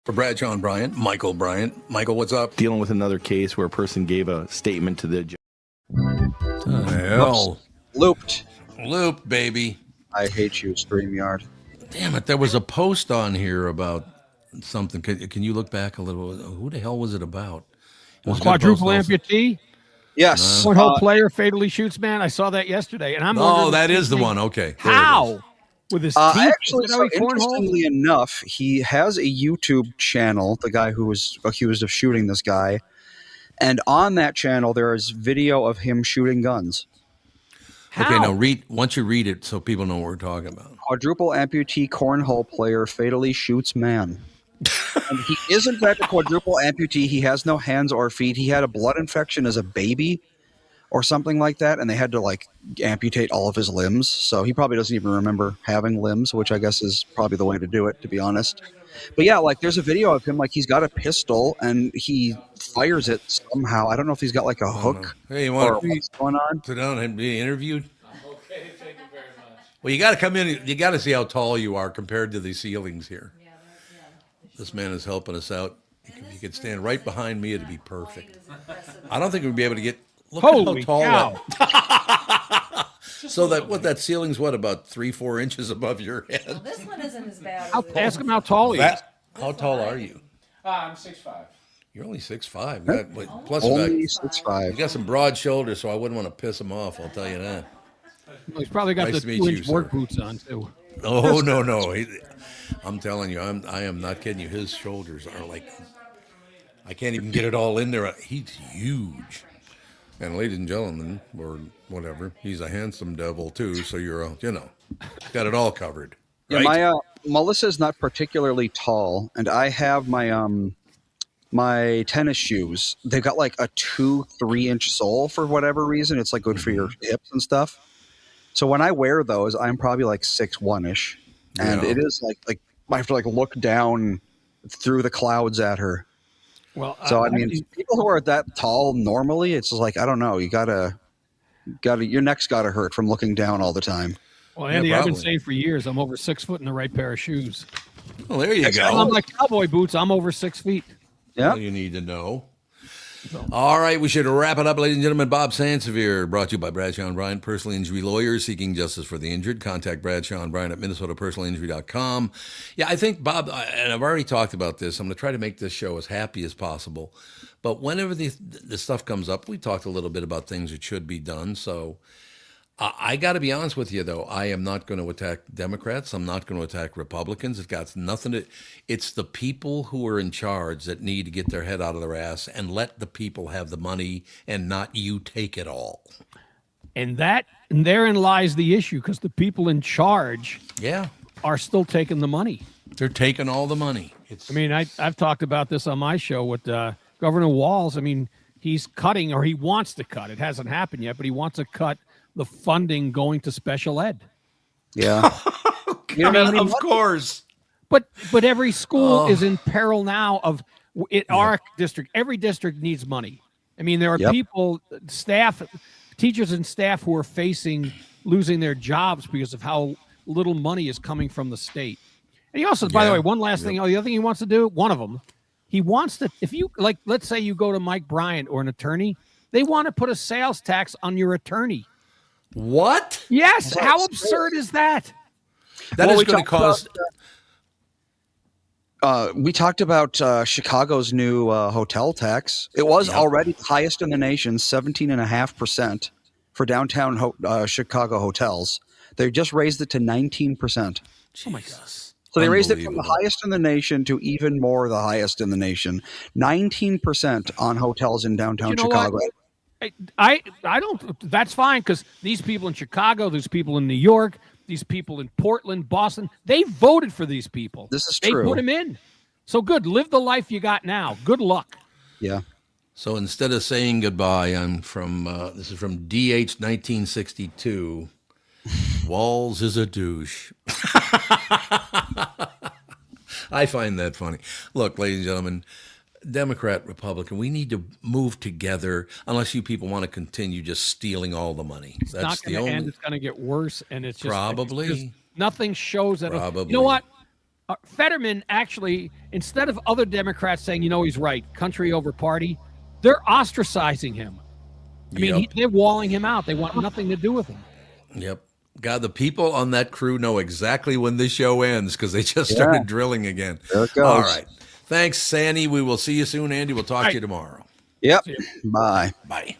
For Brad Sean Bryant, Michael Bryant. Michael, what's up? Dealing with another case where a person gave a statement to the adjuster. Hell. Looped. Loop, baby. I hate you, StreamYard. Damn it, there was a post on here about something. Can you look back a little? Who the hell was it about? It was a good Quadruple post also. amputee. Yes. Cornhole player fatally shoots man. I saw that yesterday, and I'm Oh, wondering that is the one. Okay. There it is. how with his teeth. Actually, Is that how so he cornholes? interestingly enough, he has a YouTube channel, the guy who was accused of shooting this guy. And on that channel, there is video of him shooting guns. How? Okay, now once you read it so people know what we're talking about. Quadruple amputee cornhole player fatally shoots man. And he is, in fact, a quadruple amputee. He has no hands or feet. He had a blood infection as a baby or something like that, and they had to, like, amputate all of his limbs. So he probably doesn't even remember having limbs, which I guess is probably the way to do it, to be honest. But yeah, like, there's a video of him, like, he's got a pistol, and he fires it somehow. I don't know if he's got, like, a hook Hey, you or want to what's going on. sit down and be interviewed? Okay, thank you very much. Well, you got to come in. You got to see how tall you are compared to the ceilings here. This man is helping us out. If you could stand right behind me, it'd be perfect. I don't think we'd be able to get. Look Holy at how tall cow. that. So that ceiling's what, about 3-4 inches above your head? This one isn't as bad. Ask him how tall he is. How tall are you? I'm 6'5". You're only 6'5". Plus, Only you 6'5". got some broad shoulders, so I wouldn't want to piss him off. I'll tell you that. Well, he's probably got Nice the to meet you, 2-inch work sir. boots on too. Oh no! I'm telling you, I am not kidding you. His shoulders are like, I can't even get it all in there. He's huge. And ladies and gentlemen, or whatever, he's a handsome devil too. So you're, got it all covered. Right? Yeah, Melissa's not particularly tall, and I have my tennis shoes. They've got like a 2-3 inch sole for whatever reason. It's like good for your hips and stuff. So when I wear those, I'm probably like 6'1"-ish, and it is like I have to like look down through the clouds at her. Well, So I mean, people who are that tall normally, it's just like, I don't know. You gotta your neck's gotta hurt from looking down all the time. well, Andy, I've been probably. saying for years I'm over 6 foot in the right pair of shoes. Well, there you On go. my cowboy boots, I'm over 6 feet. Yeah. All you need to know. All right, we should wrap it up, ladies and gentlemen. Bob Sansevier, brought to you by Bradshaw and Bryant, personal injury lawyers seeking justice for the injured. Contact Bradshaw and Bryant at minnesotapersonalinjury.com. Yeah, I think, Bob, and I've already talked about this, I'm going to try to make this show as happy as possible. But whenever the stuff comes up, we talked a little bit about things that should be done. So I got to be honest with you, though. I am not going to attack Democrats. I'm not going to attack Republicans. It's got nothing to. It's the people who are in charge that need to get their head out of their ass and let the people have the money and not you take it all. And therein lies the issue, because the people in charge are still taking the money. They're taking all the money. I mean, I've talked about this on my show with Governor Walz. I mean, he's cutting, or he wants to cut. It hasn't happened yet, but he wants to cut the funding going to special ed. Yeah. Of course. But every school is in peril now of it. Our district, every district needs money. I mean, there are people, staff, teachers and staff who are facing losing their jobs because of how little money is coming from the state. And he also, by the way, one last thing, the other thing he wants to do, one of them, he wants to, if you, like, let's say you go to Mike Bryant or an attorney, they want to put a sales tax on your attorney. What? Yes. How absurd is that? That is going to cause. We talked about Chicago's new hotel tax. It was already the highest in the nation, 17.5% for downtown Chicago hotels. They just raised it to 19%. Oh my God. So they raised it from the highest in the nation to even more the highest in the nation. 19% on hotels in downtown Chicago. What? I don't. That's fine, because these people in Chicago, these people in New York, these people in Portland, Boston, they voted for these people. This is true. They put them in. So good. Live the life you got now. Good luck. Yeah. So instead of saying goodbye, I'm from. This is from DH 1962. Walz is a douche. I find that funny. Look, ladies and gentlemen. Democrat, Republican, we need to move together unless you people want to continue just stealing all the money. It's not going to end. It's going to get worse, and it's just probably it's just, nothing shows that. Probably. You know what? Fetterman actually, instead of other Democrats saying, he's right, country over party, they're ostracizing him. I mean, they're walling him out. They want nothing to do with him. Yep. God, the people on that crew know exactly when this show ends because they just started drilling again. There it goes. All right. Thanks, Sandy. We will see you soon, Andy. We'll talk to you tomorrow. Yep. Bye. Bye.